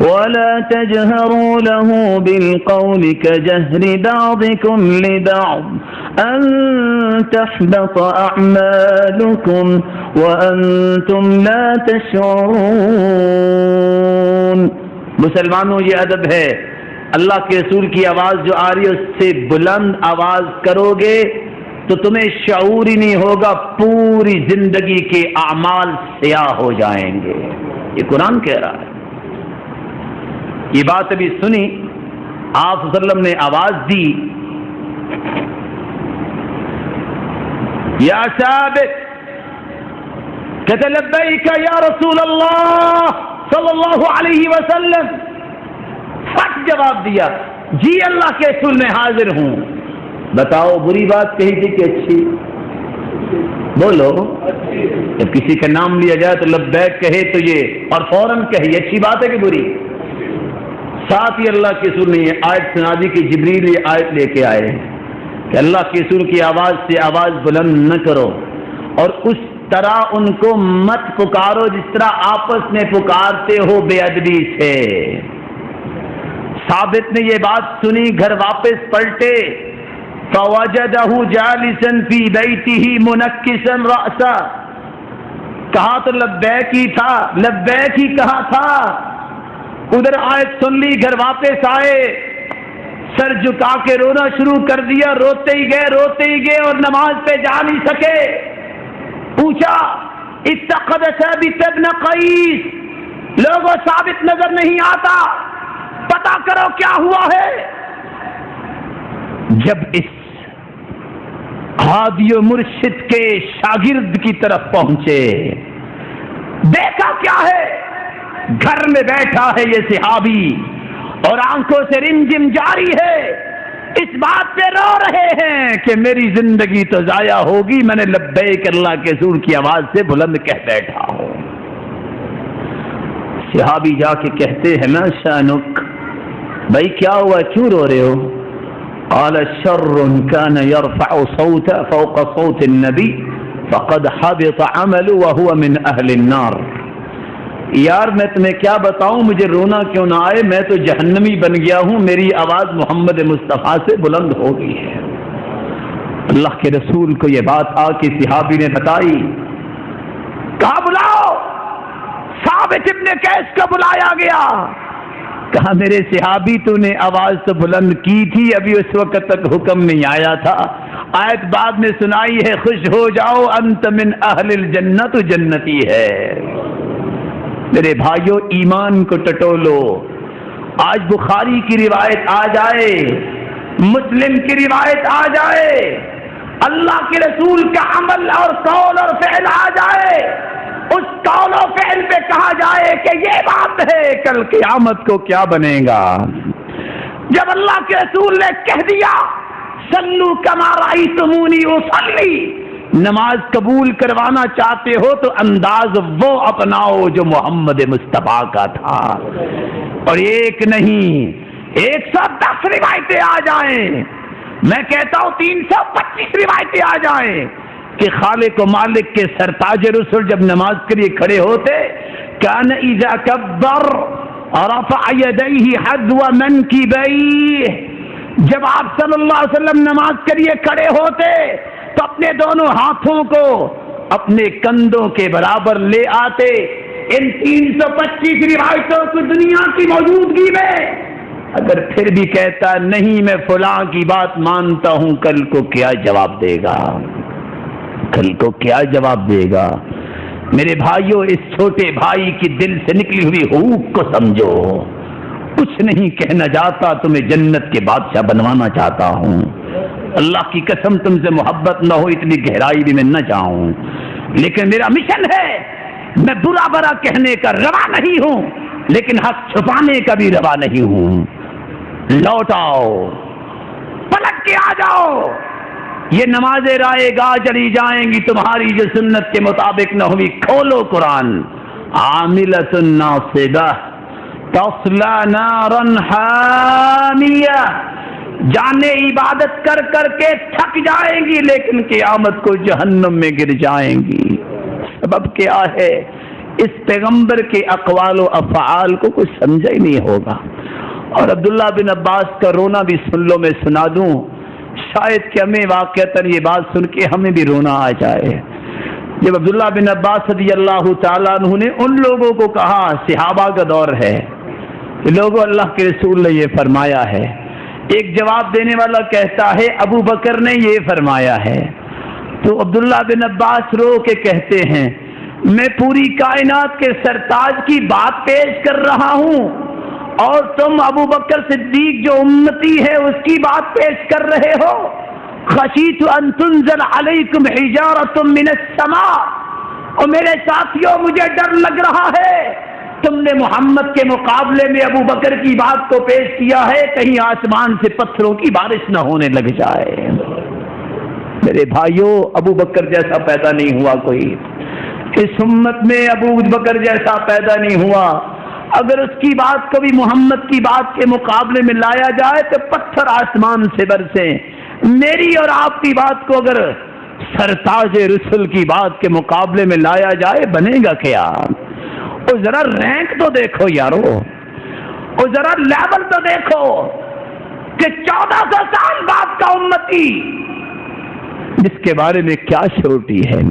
ولا تجهروا له بالقول كجهر بعضكم لبعض ان تحبط اعمالكم وانتم لا تشعرون۔ مسلمانوں یہ ادب ہے، اللہ کے رسول کی آواز جو آ رہی ہے اس سے بلند آواز کرو گے تو تمہیں شعور ہی نہیں ہوگا، پوری زندگی کے اعمال سیاہ ہو جائیں گے۔ یہ قرآن کہہ رہا ہے۔ یہ بات ابھی سنی، آپ صلی اللہ علیہ وسلم نے آواز دی، یا ثابت، کہتے لبیک یا رسول اللہ صلی اللہ علیہ وسلم، فٹ جواب دیا، جی اللہ کے رسول میں حاضر ہوں۔ بتاؤ بری بات کہی تھی کہ اچھی؟ بولو، جب کسی کا نام لیا جائے تو لبیک کہے تو یہ اور فوراً کہے، یہ اچھی بات ہے کہ بری؟ ساتھ ہی اللہ کے رسول نے یہ آیت سنا دی کہ جبریل یہ آیت لے کے آئے کہ اللہ کے رسول کی آواز سے آواز بلند نہ کرو، اور اس طرح ان کو مت پکارو جس طرح آپس میں پکارتے ہو بے ادبی سے۔ ثابت نے یہ بات سنی، گھر واپس پلٹے، فوجدہ جالسا فی بیتہ منکسا رأسا، کہا تو لبیک ہی تھا، لبیک ہی کہا تھا، ادھر آیت سن لی، گھر واپس آئے، سر جھکا کے رونا شروع کر دیا، روتے ہی گئے اور نماز پہ جا نہیں سکے۔ پوچھا اتخذ ثابت ابن قیس، لوگوں ثابت نظر نہیں آتا، پتا کرو کیا ہوا ہے۔ جب اس ہادی و مرشد کے شاگرد کی طرف پہنچے، دیکھا کیا ہے، گھر میں بیٹھا ہے یہ صحابی اور آنکھوں سے رمجم جاری ہے، اس بات پہ رو رہے ہیں کہ میری زندگی تو ضائع ہوگی، میں نے لبیک اللہ کے رسول کی آواز سے بلند کہہ بیٹھا ہوں۔ صحابی جا کے کہتے ہیں ما شانک، بھائی کیا ہوا، کیوں رو رہے ہو؟ قال شر كان يرفع صوته فوق صوت النبي فقد حبط عمله وهو من اهل النار۔ یار میں تمہیں کیا بتاؤں، مجھے رونا کیوں نہ آئے، میں تو جہنمی بن گیا ہوں، میری آواز محمد مصطفیٰ سے بلند ہو گئی ہے۔ اللہ کے رسول کو یہ بات آ کے صحابی نے بتائی، کہا بلاؤ، ثابت ابن قیس کو بلایا گیا، کہا میرے صحابی تو نے آواز تو بلند کی تھی، ابھی اس وقت تک حکم نہیں آیا تھا، آیت بعد میں سنائی ہے خوش ہو جاؤ انت من اہل الجنہ، تو جنتی ہے۔ میرے بھائیو ایمان کو ٹٹولو، آج بخاری کی روایت آ جائے، مسلم کی روایت آ جائے، اللہ کے رسول کا عمل اور قول اور فعل آ جائے، اس قول و فعل پہ کہا جائے کہ یہ بات ہے، کل قیامت کو کیا بنے گا؟ جب اللہ کے رسول نے کہہ دیا صلو کما رأیتمونی اصلی، نماز قبول کروانا چاہتے ہو تو انداز وہ اپناؤ جو محمد مصطفیٰ کا تھا، اور ایک نہیں 110 روایتیں آ جائیں، میں کہتا ہوں 325 روایتیں آ جائیں کہ خالق و مالک کے سرتاج رسول جب نماز کے لیے کھڑے ہوتے، کان اذا کبر رفع یدیہ حذو منکبیہ، جب آپ صلی اللہ علیہ وسلم نماز کے لیے کھڑے ہوتے تو اپنے دونوں ہاتھوں کو اپنے کندھوں کے برابر لے آتے۔ ان 325 روایتوں کی دنیا کی موجودگی میں اگر پھر بھی کہتا نہیں میں فلاں کی بات مانتا ہوں، کل کو کیا جواب دے گا؟ کل کو کیا جواب دے گا؟ میرے بھائیوں، اس چھوٹے بھائی کی دل سے نکلی ہوئی حقوق کو سمجھو، کچھ نہیں کہنا چاہتا، تمہیں جنت کے بادشاہ بنوانا چاہتا ہوں، اللہ کی قسم تم سے محبت نہ ہو، اتنی گہرائی بھی میں نہ چاہوں، لیکن میرا مشن ہے، میں برا برا کہنے کا روا نہیں ہوں، لیکن حق چھپانے کا بھی روا نہیں ہوں۔ لوٹ آؤ، پلٹ کے آ جاؤ، یہ نمازیں رائے گاہ چلی جائیں گی تمہاری جو سنت کے مطابق نہ ہوئی۔ کھولو قرآن، عاملۃ ناصبہ تصلی نارا حامیہ، جانے عبادت کر کر کے تھک جائیں گی لیکن قیامت کو جہنم میں گر جائیں گی۔ سبب کیا ہے؟ اس پیغمبر کے اقوال و افعال کو کچھ سمجھا ہی نہیں ہوگا۔ اور عبداللہ بن عباس کا رونا بھی سن لو، میں سنا دوں، شاید کہ ہمیں واقعتاً یہ بات سن کے ہمیں بھی رونا آ جائے۔ جب عبداللہ بن عباس رضی اللہ تعالیٰ عنہ نے ان لوگوں کو کہا، صحابہ کا دور ہے کہ لوگوں اللہ کے رسول نے یہ فرمایا ہے، ایک جواب دینے والا کہتا ہے ابو بکر نے یہ فرمایا ہے، تو عبداللہ بن عباس رو کے کہتے ہیں میں پوری کائنات کے سرتاج کی بات پیش کر رہا ہوں اور تم ابو بکر صدیق جو امتی ہے اس کی بات پیش کر رہے ہو۔ خشیت ان تنزل علیکم حجارۃ من السماء، اور میرے ساتھیوں مجھے ڈر لگ رہا ہے تم نے محمد کے مقابلے میں ابو بکر کی بات کو پیش کیا ہے، کہیں آسمان سے پتھروں کی بارش نہ ہونے لگ جائے۔ میرے بھائیوں، ابو بکر جیسا پیدا نہیں ہوا کوئی، اس امت میں ابو بکر جیسا پیدا نہیں ہوا۔ اگر اس کی بات کو بھی محمد کی بات کے مقابلے میں لایا جائے تو پتھر آسمان سے برسیں۔ میری اور آپ کی بات کو اگر سرتاج رسول کی بات کے مقابلے میں لایا جائے بنے گا کیا؟ اور ذرا رینک تو دیکھو یارو، اور ذرا لیول تو دیکھو۔ کہ 1400 سال بعد کا امتی جس کے بارے میں کیا شورٹی ہے،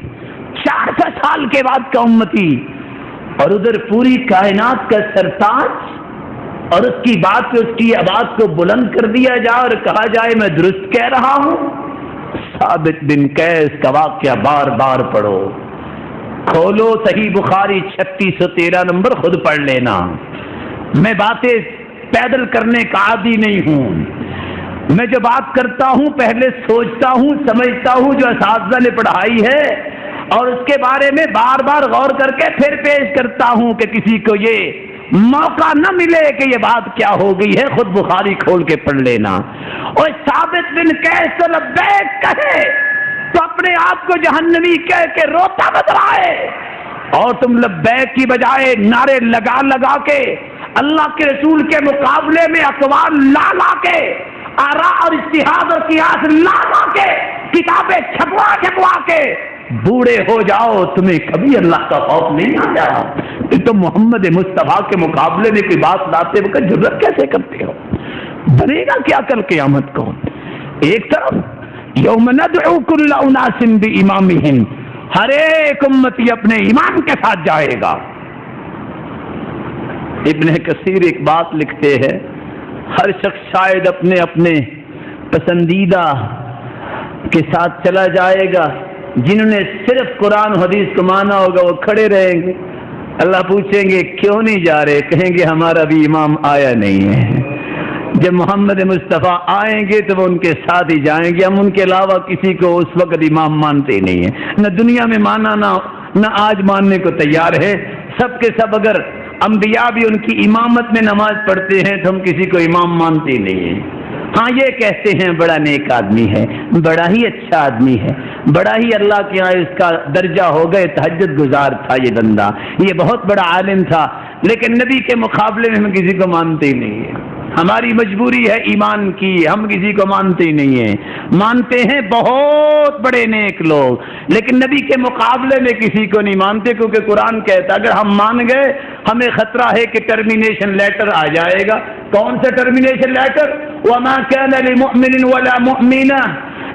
400 سال کے بعد کا امتی، اور ادھر پوری کائنات کا سرتاج، اور اس کی بات پہ اس کی آواز کو بلند کر دیا جائے اور کہا جائے میں درست کہہ رہا ہوں۔ ثابت بن قیس کا واقعہ بار بار پڑھو، کھولو صحیح بخاری 3613 نمبر، خود پڑھ لینا۔ میں باتیں پیدل کرنے کا عادی نہیں ہوں، میں جو بات کرتا ہوں پہلے سوچتا ہوں، سمجھتا ہوں جو اساتذہ نے پڑھائی ہے، اور اس کے بارے میں بار بار غور کر کے پھر پیش کرتا ہوں کہ کسی کو یہ موقع نہ ملے کہ یہ بات کیا ہو گئی ہے، خود بخاری کھول کے پڑھ لینا۔ اور ثابت بن قیس تو لبیک کہے تو اپنے آپ کو جہنمی کہہ کے روتا نظر آئے، اور تم لبیک کی بجائے نعرے لگا لگا کے اللہ کے رسول کے مقابلے میں اقوال لا لا کے، آراء اور اجتہاد اور قیاس لا لا کے، کتابیں چھپوا چھپوا کے بوڑھے ہو جاؤ، تمہیں کبھی اللہ کا خوف نہیں آیا؟ تم محمد مصطفیٰ کے مقابلے میں کوئی بات لاتے وقت جرأت کیسے کرتے ہو؟ بنے گا کیا کل قیامت کو؟ ایک طرف یوم ندعو کل اناس بامامہم، ہر ایک امتی اپنے امام کے ساتھ جائے گا۔ ابن کثیر ایک بات لکھتے ہیں، ہر شخص شاید اپنے اپنے پسندیدہ کے ساتھ چلا جائے گا، جنہوں نے صرف قرآن حدیث کو مانا ہوگا وہ کھڑے رہیں گے، اللہ پوچھیں گے کیوں نہیں جا رہے، کہیں گے ہمارا بھی امام آیا نہیں ہے۔ جب محمد مصطفیٰ آئیں گے تو وہ ان کے ساتھ ہی جائیں گے، ہم ان کے علاوہ کسی کو اس وقت امام مانتے ہی نہیں ہیں، نہ دنیا میں مانا نہ آج ماننے کو تیار ہے۔ سب کے سب اگر انبیاء بھی ان کی امامت میں نماز پڑھتے ہیں تو ہم کسی کو امام مانتے ہی نہیں ہیں۔ ہاں یہ کہتے ہیں بڑا نیک آدمی ہے، بڑا ہی اچھا آدمی ہے، بڑا ہی اللہ کے یہاں اس کا درجہ ہو گئے، تہجد گزار تھا یہ بندہ، یہ بہت بڑا عالم تھا، لیکن نبی کے مقابلے میں ہم کسی کو مانتے ہی نہیں ہیں۔ ہماری مجبوری ہے ایمان کی، ہم کسی کو مانتے ہی نہیں ہیں۔ مانتے ہیں بہت بڑے نیک لوگ، لیکن نبی کے مقابلے میں کسی کو نہیں مانتے، کیونکہ قرآن کہتا ہے اگر ہم مان گئے ہمیں خطرہ ہے کہ ٹرمینیشن لیٹر آ جائے گا۔ کون سا ٹرمینیشن لیٹر؟ وَمَا كَانَ لِمُؤْمِنٍ وَلَا مُؤْمِنَةٍ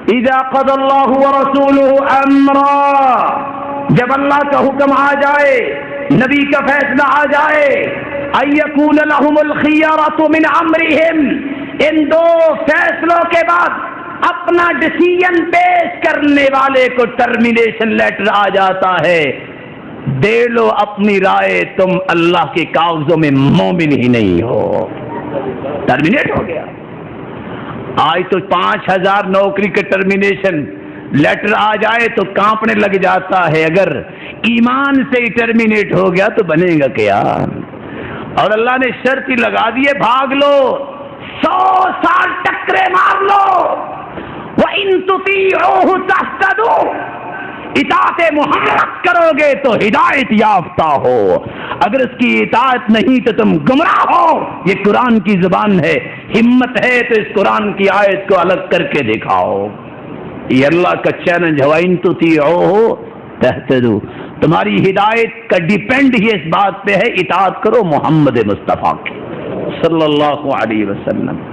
إِذَا قَضَى اللَّهُ وَرَسُولُهُ أَمْرًا، جب اللہ کا حکم آ جائے، نبی کا فیصلہ آ جائے، أَن يَكُونَ لَهُمُ الْخِيَرَةُ مِنْ أَمْرِهِمْ، ان دو فیصلوں کے بعد اپنا ڈیسیژن پیش کرنے والے کو ٹرمینیشن لیٹر آ جاتا ہے، دے لو اپنی رائے، تم اللہ کے کاغذوں میں مومن ہی نہیں ہو، ٹرمینیٹ ہو گیا۔ آج تو 5000 نوکری کے ٹرمینیشن لیٹر آ جائے تو کانپنے لگ جاتا ہے، اگر ایمان سے ہی ٹرمینیٹ ہو گیا تو بنے گا کیا؟ اور اللہ نے شرط ہی لگا دیے، بھاگ لو، 100 سال ٹکرے مار لو، وَإِن تُطِيعُوهُ تَهْتَدُوا، اطاعت محمد کرو گے تو ہدایت یافتہ ہو، اگر اس کی اطاعت نہیں تو تم گمراہ ہو۔ یہ قرآن کی زبان ہے، ہمت ہے تو اس قرآن کی آیت کو الگ کر کے دکھاؤ۔ یہ اللہ کا چیلنج ہے، وَإِن تُطِيعُوهُ تَهْتَدُوا، تمہاری ہدایت کا ڈیپینڈ ہی اس بات پہ ہے اطاعت کرو محمد مصطفیٰ کی صلی اللہ علیہ وسلم۔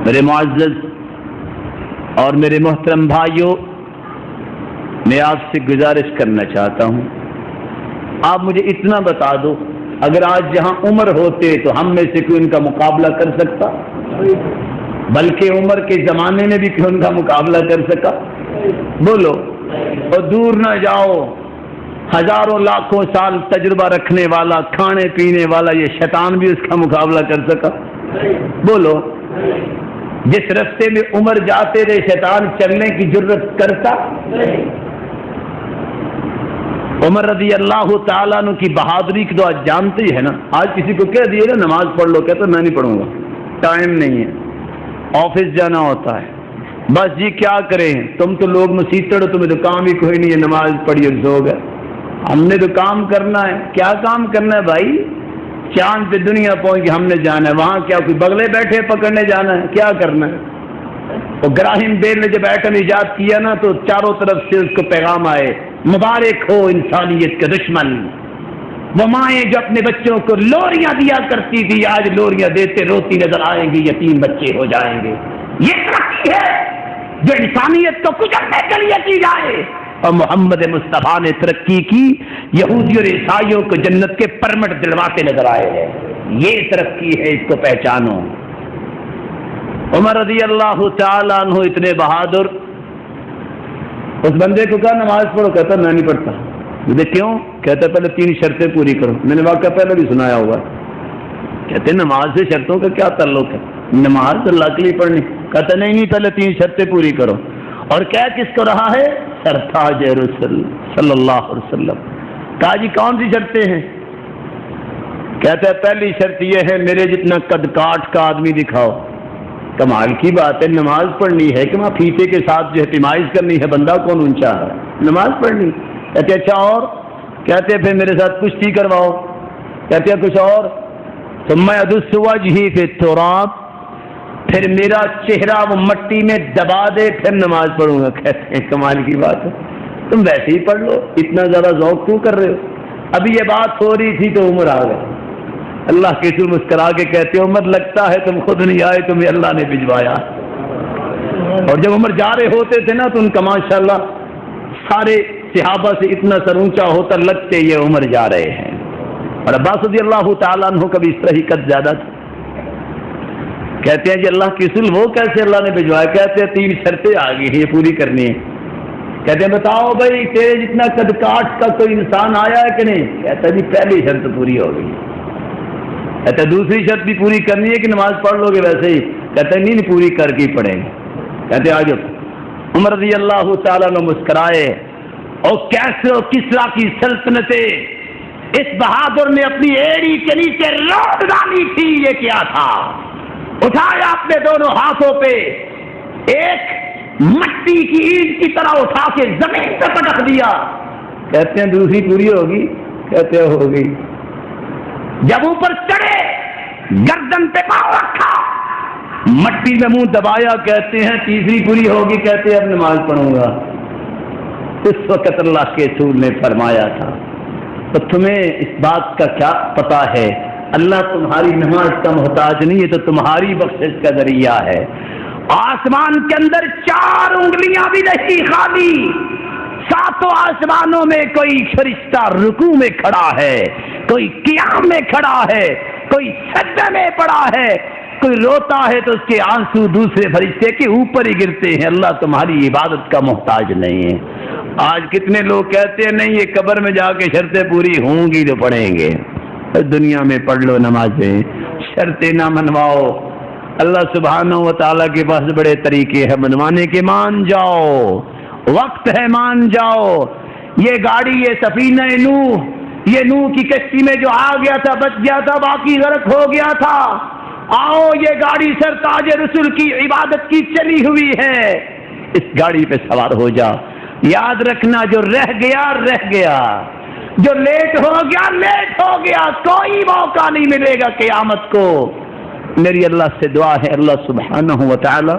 میرے معزز اور میرے محترم بھائیوں، میں آپ سے گزارش کرنا چاہتا ہوں، آپ مجھے اتنا بتا دو، اگر آج جہاں عمر ہوتے تو ہم میں سے کوئی ان کا مقابلہ کر سکتا؟ بلکہ عمر کے زمانے میں بھی کوئی ان کا مقابلہ کر سکا؟ بولو۔ اور دور نہ جاؤ، ہزاروں لاکھوں سال تجربہ رکھنے والا، کھانے پینے والا یہ شیطان بھی اس کا مقابلہ کر سکا؟ بولو۔ جس رستے میں عمر جاتے رہے شیطان چلنے کی جرت کرتا؟ عمر رضی اللہ تعالیٰ عنہ کی بہادری کی تو آج جانتے ہی ہے نا، آج کسی کو کہہ دیے نا نماز پڑھ لو، کہتا میں نہیں پڑھوں گا، ٹائم نہیں ہے، آفس جانا ہوتا ہے، بس جی کیا کریں، تم تو لوگ مسیطڑ، تمہیں تو کام ہی کوئی نہیں ہے، نماز پڑھی اور سو گئے، ہم نے تو کام کرنا ہے۔ کیا کام کرنا ہے بھائی؟ چاند پہ دنیا پہنچ کے ہم نے جانا ہے، وہاں کیا کوئی بغلے بیٹھے پکڑنے جانا ہے؟ کیا کرنا ہے؟ اور گراہم بیل نے جب ایٹم ایجاد کیا نا تو چاروں طرف سے اس کو پیغام آئے، مبارک ہو انسانیت کے دشمن، وہ مائیں جو اپنے بچوں کو لوریاں دیا کرتی تھی آج لوریاں دیتے روتی نظر آئیں گی، یتیم بچے ہو جائیں گے۔ یہ ترقی ہے جو انسانیت کو کچلنے کے لیے کی جائے، اور محمد مصطفیٰ نے ترقی کی، یہودی اور عیسائیوں کو جنت کے پرمٹ دلواتے نظر آئے ہیں۔ یہ ترقی ہے، اس کو پہچانو۔ عمر رضی اللہ تعالیٰ عنہ اتنے بہادر، اس بندے کو کہا نماز پڑھو، کہتا میں نہیں پڑھتا۔ مجھے کیوں؟ کہتا پہلے 3 شرطیں پوری کرو۔ میں نے واقعہ پہلے بھی سنایا ہوا۔ کہتے نماز سے شرطوں کا کیا تعلق ہے؟ نماز اللہ کے لیے پڑھنی۔ کہتا نہیں پہلے 3 شرطیں پوری کرو۔ اور کیا کس کو رہا ہے؟ سرتاج رسول صلی اللہ علیہ وسلم۔ کہا جی کون سی شرطیں ہیں؟ کہتا ہے پہلی شرط یہ ہے میرے جتنا قد کاٹ کا آدمی دکھاؤ۔ کمال کی بات ہے، نماز پڑھنی ہے کہ وہاں فیتے کے ساتھ جو احتمائز کرنی ہے، بندہ کون اونچا ہے؟ نماز پڑھنی۔ کہتے اچھا اور؟ کہتے پھر میرے ساتھ کشتی کرواؤ۔ کہتے ہیں کچھ اور؟ ثم يدس وجهي في التراب، پھر میرا چہرہ وہ مٹی میں دبا دے پھر نماز پڑھوں گا۔ کہتے ہیں کمال کی بات ہے، تم ویسے ہی پڑھ لو، اتنا زیادہ ذوق کیوں کر رہے ہو؟ ابھی یہ بات ہو رہی تھی تو عمر آ گئے۔ اللہ کے رسول مسکرا کے کہتے عمر لگتا ہے تم خود نہیں آئے، تمہیں اللہ نے بھجوایا۔ اور جب عمر جا رہے ہوتے تھے نا تو ان کا ماشاءاللہ سارے صحابہ سے اتنا سر اونچا ہوتا لگتے یہ عمر جا رہے ہیں۔ اور عباس رضی اللہ تعالیٰ عنہ کا بھی اس طرح ہی قد زیادہ تھا۔ کہتے ہیں جی اللہ کے رسول وہ کیسے اللہ نے بھجوایا؟ کہتے ہیں 3 شرطیں آ گئی ہیں، یہ پوری کرنی ہے۔ کہتے ہیں بتاؤ بھائی تیرے جتنا قد کاٹ کا کوئی انسان آیا ہے کہ نہیں؟ کہتا جی پہلی شرط پوری ہو گئی۔ کہتا دوسری شرط بھی پوری کرنی ہے کہ نماز پڑھ لو گے ویسے ہی؟ کہتا نہیں پوری کر کے ہی پڑھیں گے۔ کہتے آ جاؤ۔ عمر رضی اللہ تعالیٰ نے مسکرائے، اور کیسے کسرا کی سلطنتیں اس بہادر نے اپنی ایڑی کے نیچے روک ڈالی تھی۔ یہ کیا تھا؟ اٹھایا اپنے دونوں ہاتھوں پہ، ایک مٹی کی اینٹ کی طرح اٹھا کے زمین پہ پٹک دیا۔ کہتے ہیں دوسری پوری ہوگی؟ کہتے ہیں ہوگی۔ جب اوپر چڑھے گردن پہ پاؤں رکھا، مٹی میں منہ دبایا، کہتے ہیں تیسری پوری ہوگی؟ کہتے ہیں اب نماز پڑھوں گا۔ اس وقت اللہ کے رسول نے فرمایا تھا تو تمہیں اس بات کا کیا پتا ہے اللہ تمہاری نماز کا محتاج نہیں ہے، تو تمہاری بخشش کا ذریعہ ہے۔ آسمان کے اندر 4 انگلیاں بھی نہیں خالی، 7 آسمانوں میں کوئی فرشتہ رکوع میں کھڑا ہے، کوئی قیام میں کھڑا ہے، کوئی سجدے میں پڑا ہے، کوئی روتا ہے تو اس کے آنسو دوسرے فرشتے کے اوپر ہی گرتے ہیں۔ اللہ تمہاری عبادت کا محتاج نہیں ہے۔ آج کتنے لوگ کہتے ہیں نہیں یہ قبر میں جا کے شرطیں پوری ہوں گی تو پڑھیں گے۔ دنیا میں پڑھ لو نمازیں، شرطیں نہ منواؤ۔ اللہ سبحانہ و تعالیٰ کے پاس بڑے طریقے ہیں منوانے کے، مان جاؤ، وقت ہے مان جاؤ۔ یہ گاڑی، یہ سفینہ نوح، یہ نوح کی کشتی میں جو آ گیا تھا بچ گیا تھا، باقی غرق ہو گیا تھا۔ آؤ یہ گاڑی سرتاج رسول کی عبادت کی چلی ہوئی ہے، اس گاڑی پہ سوار ہو جا۔ یاد رکھنا جو رہ گیا رہ گیا، جو لیٹ ہو گیا لیٹ ہو گیا، کوئی موقع نہیں ملے گا قیامت کو۔ میری اللہ سے دعا ہے اللہ سبحانہ و تعالی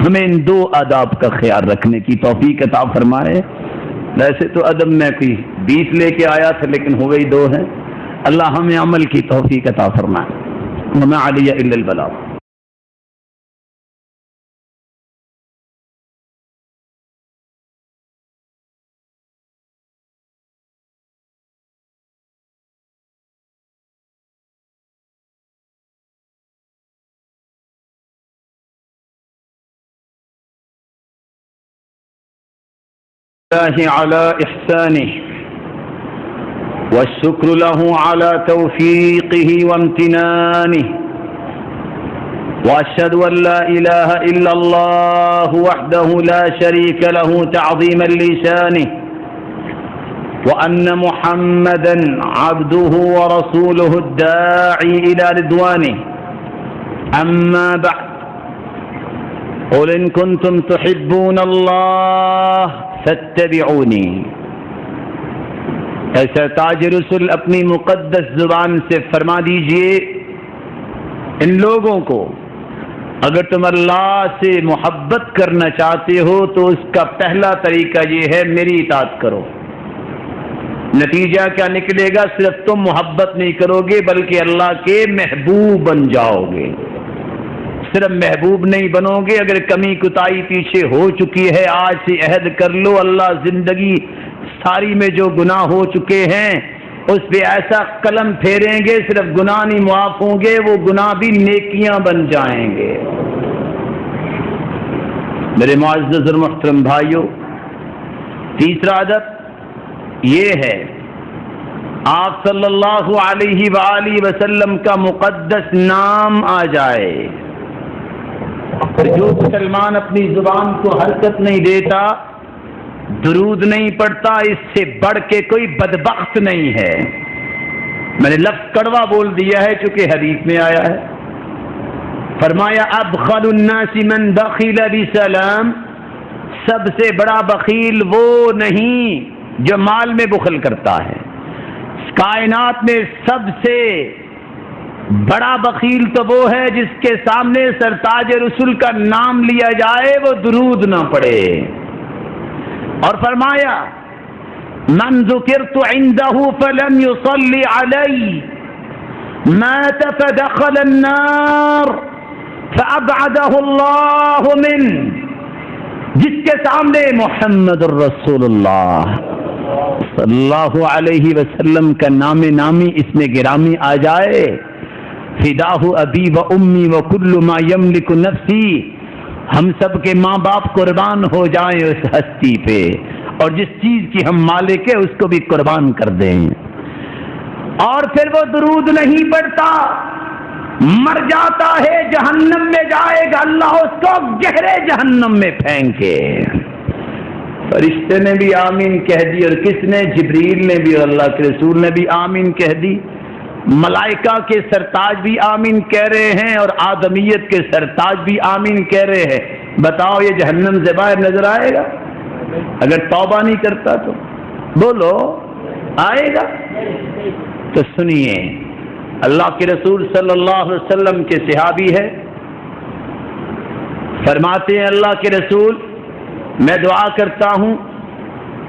ہمیں ان 2 آداب کا خیال رکھنے کی توفیق عطا فرمائے۔ ویسے تو ادب میں کوئی 20 لے کے آیا تھا لیکن ہو گئی 2 ہیں۔ اللہ ہمیں عمل کی توفیق عطا فرمائے۔ وما علی الا البلاغ۔ على إحسانه والشكر له على توفيقه وامتنانه، وأشهد أن لا إله إلا الله وحده لا شريك له تعظيما لشانه، وأن محمدا عبده ورسوله الداعي إلى رضوانه، أما بعد قل إن كنتم تحبون الله فاتبعوني۔ ایسا تاج رسول اپنی مقدس زبان سے فرما دیجئے ان لوگوں کو اگر تم اللہ سے محبت کرنا چاہتے ہو تو اس کا پہلا طریقہ یہ ہے میری اطاعت کرو۔ نتیجہ کیا نکلے گا؟ صرف تم محبت نہیں کرو گے بلکہ اللہ کے محبوب بن جاؤ گے۔ صرف محبوب نہیں بنو گے، اگر کمی کوتاہی پیچھے ہو چکی ہے آج سے عہد کر لو، اللہ زندگی ساری میں جو گناہ ہو چکے ہیں اس پہ ایسا قلم پھیریں گے، صرف گناہ نہیں معاف ہوں گے، وہ گناہ بھی نیکیاں بن جائیں گے۔ میرے معزز اور محترم بھائیوں، تیسرا ادب یہ ہے آپ صلی اللہ علیہ وآلہ وسلم کا مقدس نام آ جائے، جو مسلمان اپنی زبان کو حرکت نہیں دیتا، درود نہیں پڑھتا، اس سے بڑھ کے کوئی بدبخت نہیں ہے۔ میں نے لفظ کڑوا بول دیا ہے چونکہ حدیث میں آیا ہے، فرمایا ابخل الناس من بخل بسلام، سب سے بڑا بخیل وہ نہیں جو مال میں بخل کرتا ہے، کائنات میں سب سے بڑا بخیل تو وہ ہے جس کے سامنے سرتاج رسول کا نام لیا جائے وہ درود نہ پڑے۔ اور فرمایا من ذکرت عنده فلم يصلي علی مات فدخل النار فابعده اللہ من، جس کے سامنے محمد الرسول اللہ صلی اللہ علیہ وسلم کا نام نامی اس میں گرامی آ جائے، فداہ ابی و امی و کل ما یملک نفسی، ہم سب کے ماں باپ قربان ہو جائیں اس ہستی پہ، اور جس چیز کی ہم مالک ہیں اس کو بھی قربان کر دیں۔ اور پھر وہ درود نہیں پڑھتا، مر جاتا ہے، جہنم میں جائے گا، اللہ اس کو گہرے جہنم میں پھینکے۔ فرشتے نے بھی آمین کہہ دی، اور کس نے؟ جبریل نے بھی، اور اللہ کے رسول نے بھی آمین کہہ دی، ملائکہ کے سرتاج بھی آمین کہہ رہے ہیں، اور آدمیت کے سرتاج بھی آمین کہہ رہے ہیں۔ بتاؤ یہ جہنم سے باہر نظر آئے گا اگر توبہ نہیں کرتا تو؟ بولو آئے گا؟ تو سنیے، اللہ کے رسول صلی اللہ علیہ وسلم کے صحابی ہے، فرماتے ہیں اللہ کے رسول میں دعا کرتا ہوں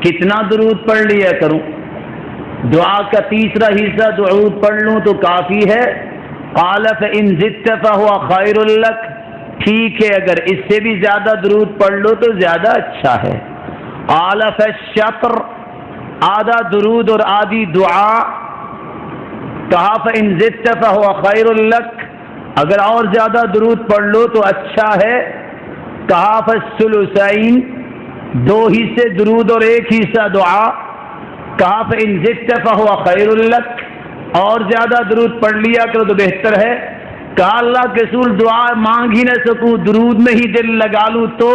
کتنا درود پڑھ لیا کروں؟ دعا کا تیسرا حصہ درود پڑھ لوں تو کافی ہے؟ قال فإن زدت فهو خير لك، ٹھیک ہے اگر اس سے بھی زیادہ درود پڑھ لو تو زیادہ اچھا ہے۔ قال فالشطر، آدھا درود اور آدھی دعا، کہا فإن زدت فهو خير لك، اگر اور زیادہ درود پڑھ لو تو اچھا ہے۔ کہا فالثلثین، دو حصے درود اور ایک حصہ دعا، کہا فإن زدت فهو خير لك، اور زیادہ درود پڑھ لیا کرو تو بہتر ہے۔ کہا اللہ کے رسول دعا مانگ ہی نہ سکوں، درود میں ہی دل لگا لوں تو؟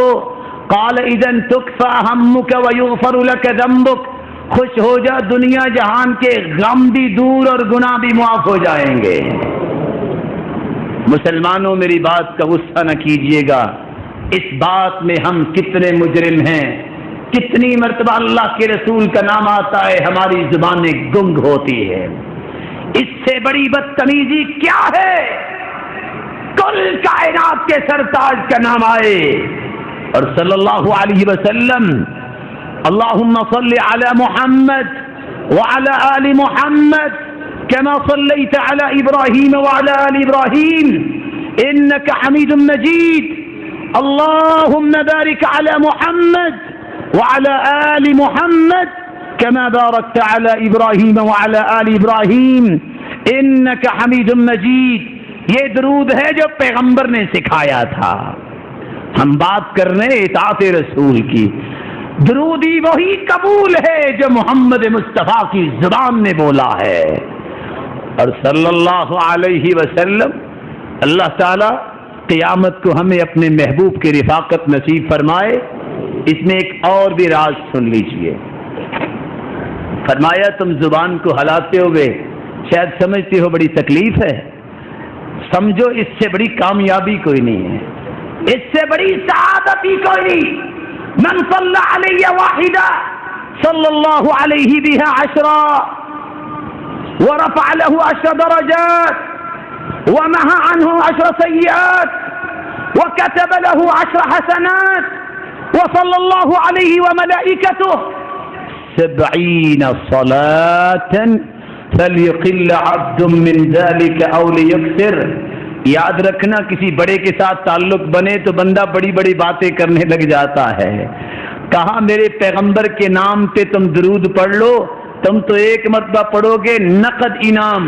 قال اذن تکفى همك ويغفر لك ذنبك، خوش ہو جا، دنیا جہان کے غم بھی دور اور گناہ بھی معاف ہو جائیں گے۔ مسلمانوں میری بات کا غصہ نہ کیجیے گا، اس بات میں ہم کتنے مجرم ہیں، کتنی مرتبہ اللہ کے رسول کا نام آتا ہے ہماری زبانیں گنگ ہوتی ہے۔ اس سے بڑی بدتمیزی کیا ہے؟ کل کائنات کے سرتاج کا نام آئے اور صلی اللہ علیہ وسلم اللہم صلی علی محمد وعلی آل محمد كما صليت على إبراهيم وعلى آل إبراهيم إنك حميد مجيد اللهم بارك على محمد وعلى آل محمد كما باركت على إبراهيم وعلى آل إبراهيم إنك حميد مجيد۔ یہ درود ہے جو پیغمبر نے سکھایا تھا، ہم بات کر رہے ہیں اطاعت رسول کی۔ درودی وہی قبول ہے جو محمد مصطفیٰ کی زبان نے بولا ہے، اور صلی اللہ علیہ وسلم اللہ تعالی قیامت کو ہمیں اپنے محبوب کی رفاقت نصیب فرمائے۔ اس میں ایک اور بھی راز سن لیجئے۔ فرمایا تم زبان کو ہلاتے ہوئے شاید سمجھتے ہو بڑی تکلیف ہے، سمجھو اس سے بڑی کامیابی کوئی نہیں ہے، اس سے بڑی سعادت ہی کوئی نہیں۔ من صلی علی واحدہ صلی اللہ علیہ بها عشرا ورفع له 10 درجات ومحى عنه 10 سيئات وكتب له 10 حسنات وصلى الله عليه وملائكته 70 صلاة فليقل عبد من ذلك او ليكثر. یاد رکھنا کسی بڑے کے ساتھ تعلق بنے تو بندہ بڑی بڑی باتیں کرنے لگ جاتا ہے. کہا میرے پیغمبر کے نام پہ تم درود پڑھ لو، تم تو ایک مرتبہ پڑھو گے نقد انعام،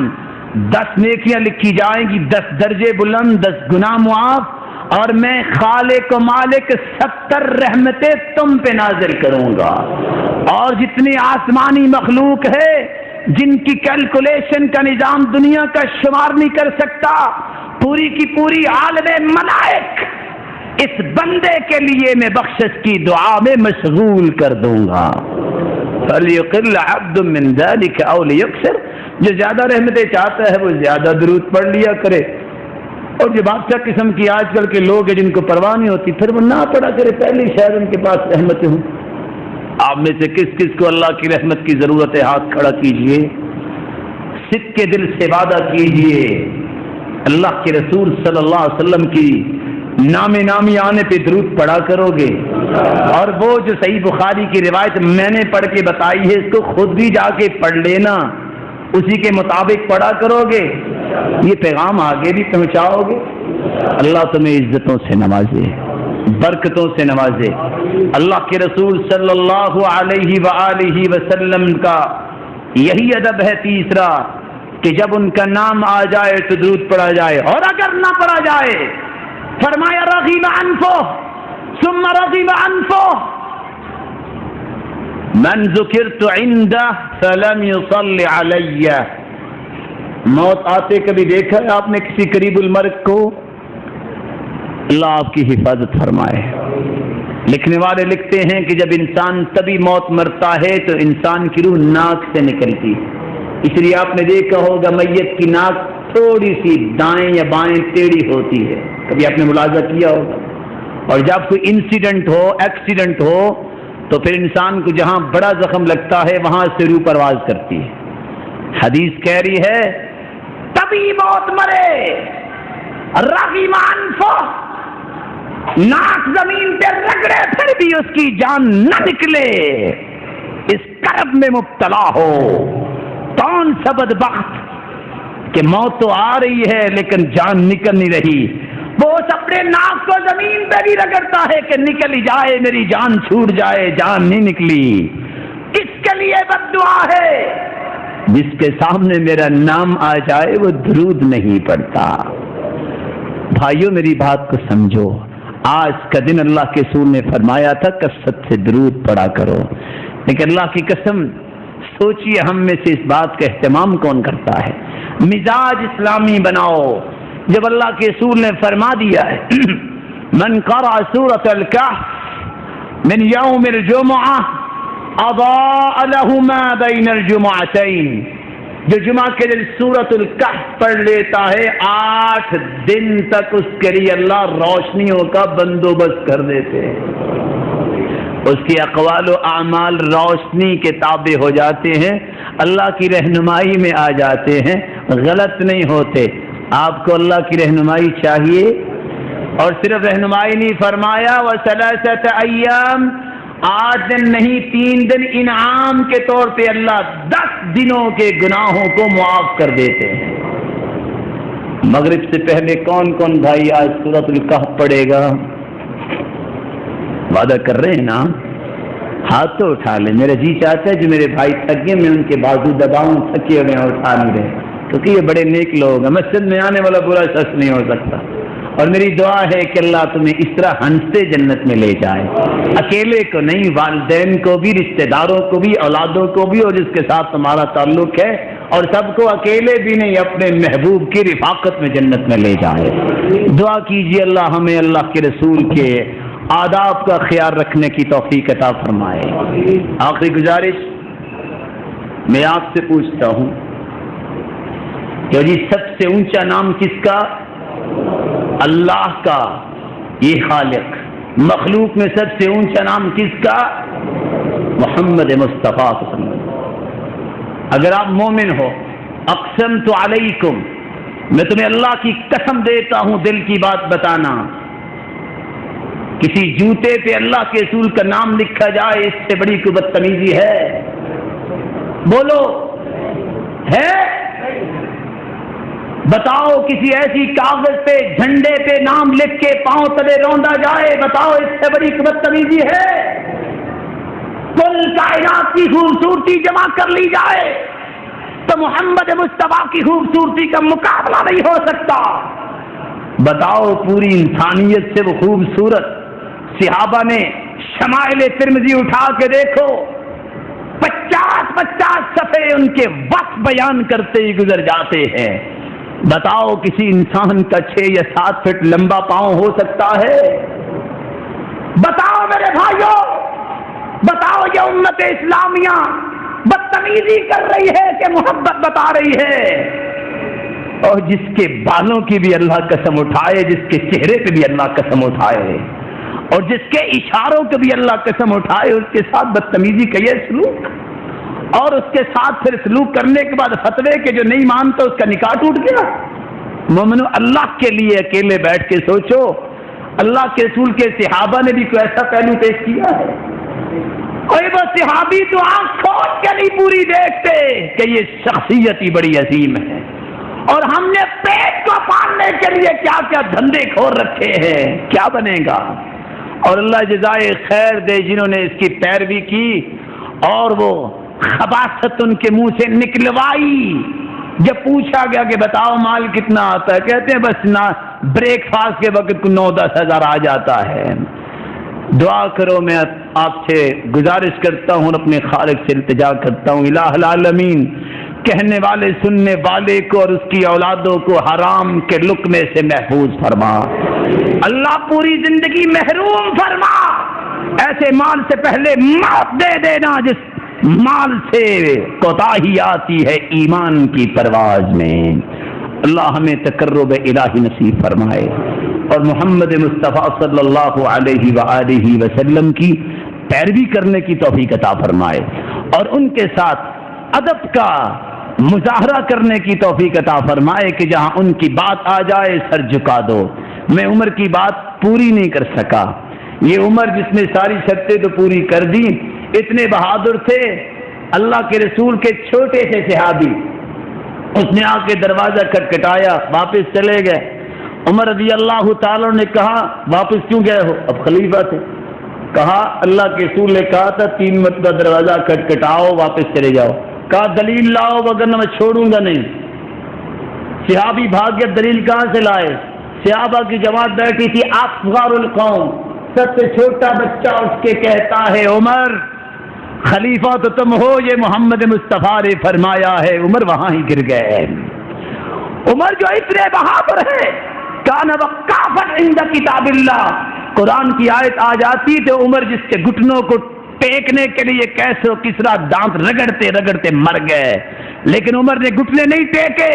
10 نیکیاں لکھی جائیں گی، 10 درجے بلند، 10 گناہ معاف، اور میں خالق و مالک 70 رحمتیں تم پہ نازل کروں گا. اور جتنی آسمانی مخلوق ہے جن کی کیلکولیشن کا نظام دنیا کا شمار نہیں کر سکتا، پوری کی پوری عالم ملائک اس بندے کے لیے میں بخشش کی دعا میں مشغول کر دوں گا. فَلْيُقِلَّ عَبْدٌ مِّن ذَلِكَ أَوْ لِيُكْثِرْ. جو زیادہ رحمتیں چاہتا ہے وہ زیادہ درود پڑھ لیا کرے، اور جو بادشاہ قسم کی آج کل کے لوگ ہیں جن کو پرواہ نہیں ہوتی پھر وہ نہ پڑھا کرے، پہلے شاید ان کے پاس رحمتیں ہوں. آپ میں سے کس کس کو اللہ کی رحمت کی ضرورت ہے؟ ہاتھ کھڑا کیجئے، صدق کے دل سے وعدہ کیجئے اللہ کے رسول صلی اللہ علیہ وسلم کی نامی آنے پہ درود پڑھا کرو گے. اور وہ جو صحیح بخاری کی روایت میں نے پڑھ کے بتائی ہے اس کو خود بھی جا کے پڑھ لینا، اسی کے مطابق پڑھا کرو گے، یہ پیغام آگے بھی پہنچاؤ گے. اللہ تمہیں عزتوں سے نوازے، برکتوں سے نوازے. اللہ کے رسول صلی اللہ علیہ وآلہ وسلم کا یہی ادب ہے تیسرا کہ جب ان کا نام آ جائے تو درود پڑھا جائے، اور اگر نہ پڑھا جائے فرمایا رغیب عنفہ ثم رغیب عنفہ من ذکرت عنده فلم يصل علی. موت آتے کبھی دیکھا ہے آپ نے کسی قریب المرگ کو؟ اللہ آپ کی حفاظت فرمائے. لکھنے والے لکھتے ہیں کہ جب انسان تبھی موت مرتا ہے تو انسان کی روح ناک سے نکلتی، اس لیے آپ نے دیکھا ہوگا میت کی ناک تھوڑی سی دائیں یا بائیں ٹیڑھی ہوتی ہے، کبھی آپ نے ملاحظہ کیا ہوگا. اور جب کوئی انسیڈنٹ ہو، ایکسیڈنٹ ہو، تو پھر انسان کو جہاں بڑا زخم لگتا ہے وہاں سے روح پرواز کرتی ہے. حدیث کہہ رہی ہے تبھی موت مرے، رغم عنفہ، ناک زمین پہ رگڑے پھر بھی اس کی جان نہ نکلے، اس کرب میں مبتلا ہو. کون سا بدبخت کہ موت تو آ رہی ہے لیکن جان نکل نہیں رہی، وہ اپنے ناک کو زمین پہ بھی رگڑتا ہے کہ نکل ہی جائے، میری جان چھوٹ جائے، جان نہیں نکلی. کس کے لیے بد دعا ہے؟ جس کے سامنے میرا نام آ جائے وہ درود نہیں پڑھتا. بھائیوں میری بات کو سمجھو، آج کا دن اللہ کے رسول نے فرمایا تھا کثرت سے درود پڑھا کرو، لیکن اللہ کی قسم سوچیے ہم میں سے اس بات کا اہتمام کون کرتا ہے؟ مزاج اسلامی بناؤ. جب اللہ کے رسول نے فرما دیا ہے من قرأ سورۃ الکہف من یوم الجمعہ اضاء له ما بین الجمعتین، جو جمعہ کے دن سورۃ الکہف پڑھ لیتا ہے 8 دن تک اس کے لیے اللہ روشنیوں کا بندوبست کر دیتے ہیں. اس کی اقوال و اعمال روشنی کے تابع ہو جاتے ہیں، اللہ کی رہنمائی میں آ جاتے ہیں، غلط نہیں ہوتے. آپ کو اللہ کی رہنمائی چاہیے، اور صرف رہنمائی نہیں فرمایا وَثَلَاثَةَ أَيَّامٍ، 8 دن نہیں 3 دن انعام کے طور پہ اللہ 10 دنوں کے گناہوں کو معاف کر دیتے ہیں. مغرب سے پہلے کون کون بھائی آج سورۃ الکہف پڑھے گا؟ وعدہ کر رہے ہیں نا؟ ہاتھ تو اٹھا لیں. میرا جی چاہتا ہے جو میرے بھائی تھک گئے میں ان کے بازو دباؤں، تھکے ہوئے ہیں اٹھا نہیں رہے، کیونکہ یہ بڑے نیک لوگ ہیں. مسجد میں آنے والا برا شخص نہیں ہو سکتا. اور میری دعا ہے کہ اللہ تمہیں اس طرح ہنستے جنت میں لے جائے، اکیلے کو نہیں، والدین کو بھی، رشتہ داروں کو بھی، اولادوں کو بھی، اور جس کے ساتھ تمہارا تعلق ہے، اور سب کو اکیلے بھی نہیں اپنے محبوب کی رفاقت میں جنت میں لے جائے. دعا کیجیے اللہ ہمیں اللہ کے رسول کے آداب کا خیال رکھنے کی توفیق عطا فرمائے. آخری گزارش میں آپ سے پوچھتا ہوں کہ جی سب سے اونچا نام کس کا؟ اللہ کا. یہ خالق. مخلوق میں سب سے اونچا نام کس کا؟ محمد مصطفیٰ صلی اللہ علیہ وسلم. اگر آپ مومن ہو، اقسمت علیکم، میں تمہیں اللہ کی قسم دیتا ہوں، دل کی بات بتانا، کسی جوتے پہ اللہ کے رسول کا نام لکھا جائے اس سے بڑی کوئی بدتمیزی ہے؟ بولو ہے؟ بتاؤ کسی ایسی کاغذ پہ جھنڈے پہ نام لکھ کے پاؤں تلے روندا جائے، بتاؤ اس سے بڑی بدتمیزی ہے؟ کل کائنات کی خوبصورتی جمع کر لی جائے تو محمد مصطفیٰ کی خوبصورتی کا مقابلہ نہیں ہو سکتا۔ بتاؤ پوری انسانیت سے وہ خوبصورت صحابہ نے شمائل ترمذی اٹھا کے دیکھو، 50 صفحے ان کے وقت بیان کرتے ہی گزر جاتے ہیں۔ بتاؤ کسی انسان کا 6 یا 7 فٹ لمبا پاؤں ہو سکتا ہے؟ بتاؤ میرے بھائیوں، بتاؤ یہ امت اسلامیہ بدتمیزی کر رہی ہے کہ محبت بتا رہی ہے؟ اور جس کے بالوں کی بھی اللہ قسم اٹھائے، جس کے چہرے پہ بھی اللہ قسم اٹھائے، اور جس کے اشاروں کو بھی اللہ قسم اٹھائے، اس کے ساتھ بدتمیزی کا یہ سلوک، اور اس کے ساتھ پھر سلوک کرنے کے بعد فتوے کہ جو نہیں مانتا اس کا نکاح ٹوٹ گیا۔ مومنو، اللہ کے لیے اکیلے بیٹھ کے سوچو، اللہ کے رسول کے صحابہ نے بھی کوئی ایسا پہلو پیش کیا ہے؟ اور وہ صحابی تو آنکھ کھول کے نہیں پوری دیکھتے کہ یہ شخصیت ہی بڑی عظیم ہے، اور ہم نے پیٹ کو پالنے کے لیے کیا کیا دھندے کھول رکھے ہیں، کیا بنے گا؟ اور اللہ جزائے خیر دے جنہوں نے اس کی پیروی کی اور وہ خباثت ان کے منہ سے نکلوائی۔ جب پوچھا گیا کہ بتاؤ مال کتنا آتا ہے، کہتے ہیں بس نہ بریک فاسٹ کے وقت کو 9-10 ہزار آ جاتا ہے۔ دعا کرو، میں آپ سے گزارش کرتا ہوں، اپنے خالق سے التجا کرتا ہوں، الہ العالمین کہنے والے سننے والے کو اور اس کی اولادوں کو حرام کے لقمے سے محفوظ فرما، اللہ پوری زندگی محروم فرما، ایسے مال سے پہلے موت دے دینا جس مال سے کوتاہی آتی ہے ایمان کی پرواز میں۔ اللہ ہمیں تقرب الہی نصیب فرمائے اور محمد مصطفیٰ صلی اللہ علیہ وآلہ وسلم کی پیروی کرنے کی توفیق عطا فرمائے، اور ان کے ساتھ ادب کا مظاہرہ کرنے کی توفیق عطا فرمائے کہ جہاں ان کی بات آ جائے سر جھکا دو۔ میں عمر کی بات پوری نہیں کر سکا، یہ عمر جس نے ساری شرطیں تو پوری کر دی، اتنے بہادر تھے، اللہ کے رسول کے چھوٹے سے صحابی، اس نے آ کے دروازہ کھٹکھٹایا، واپس چلے گئے۔ عمر رضی اللہ تعالیٰ نے کہا واپس کیوں گئے ہو؟ اب خلیفہ تھے، کہا اللہ کے رسول نے کہا تھا 3 مرتبہ دروازہ کھٹکھٹاؤ واپس چلے جاؤ، کہا دلیل لاؤ وگرنہ میں چھوڑوں گا نہیں۔ صحابی بھاگ گیا، دلیل کہاں سے لائے؟ صحابہ کی جماعت بیٹھی تھی، اصغر القوم، سب سے چھوٹا بچہ اٹھ کے کہتا ہے عمر خلیفہ تو تم ہو، یہ محمد مصطفیٰ نے فرمایا ہے۔ عمر وہاں ہی گر گئے۔ عمر جو اتنے بہادر ہے، کان وقافا عند کتاب اللہ، قرآن کی آیت آ جاتی تو عمر جس کے گھٹنوں کو ٹیکنے کے لیے کیسے کس طرح دانت رگڑتے رگڑتے مر گئے، لیکن عمر نے گھٹنے نہیں ٹیکے۔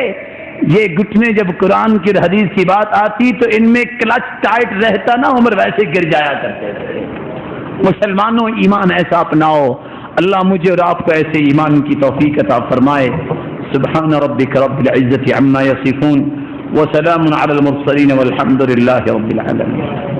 یہ گھٹنے جب قرآن کی حدیث کی بات آتی تو ان میں کلچ ٹائٹ رہتا نا، عمر ویسے گر جایا کرتے تھے۔ مسلمانوں ایمان ایسا اپناؤ، اللہ مجھے اور آپ کو ایسے ایمان کی توفیق عطا فرمائے۔ سبحان ربک رب العزت عما یصفون وسلام علی المرسلین والحمد للہ رب العالمین۔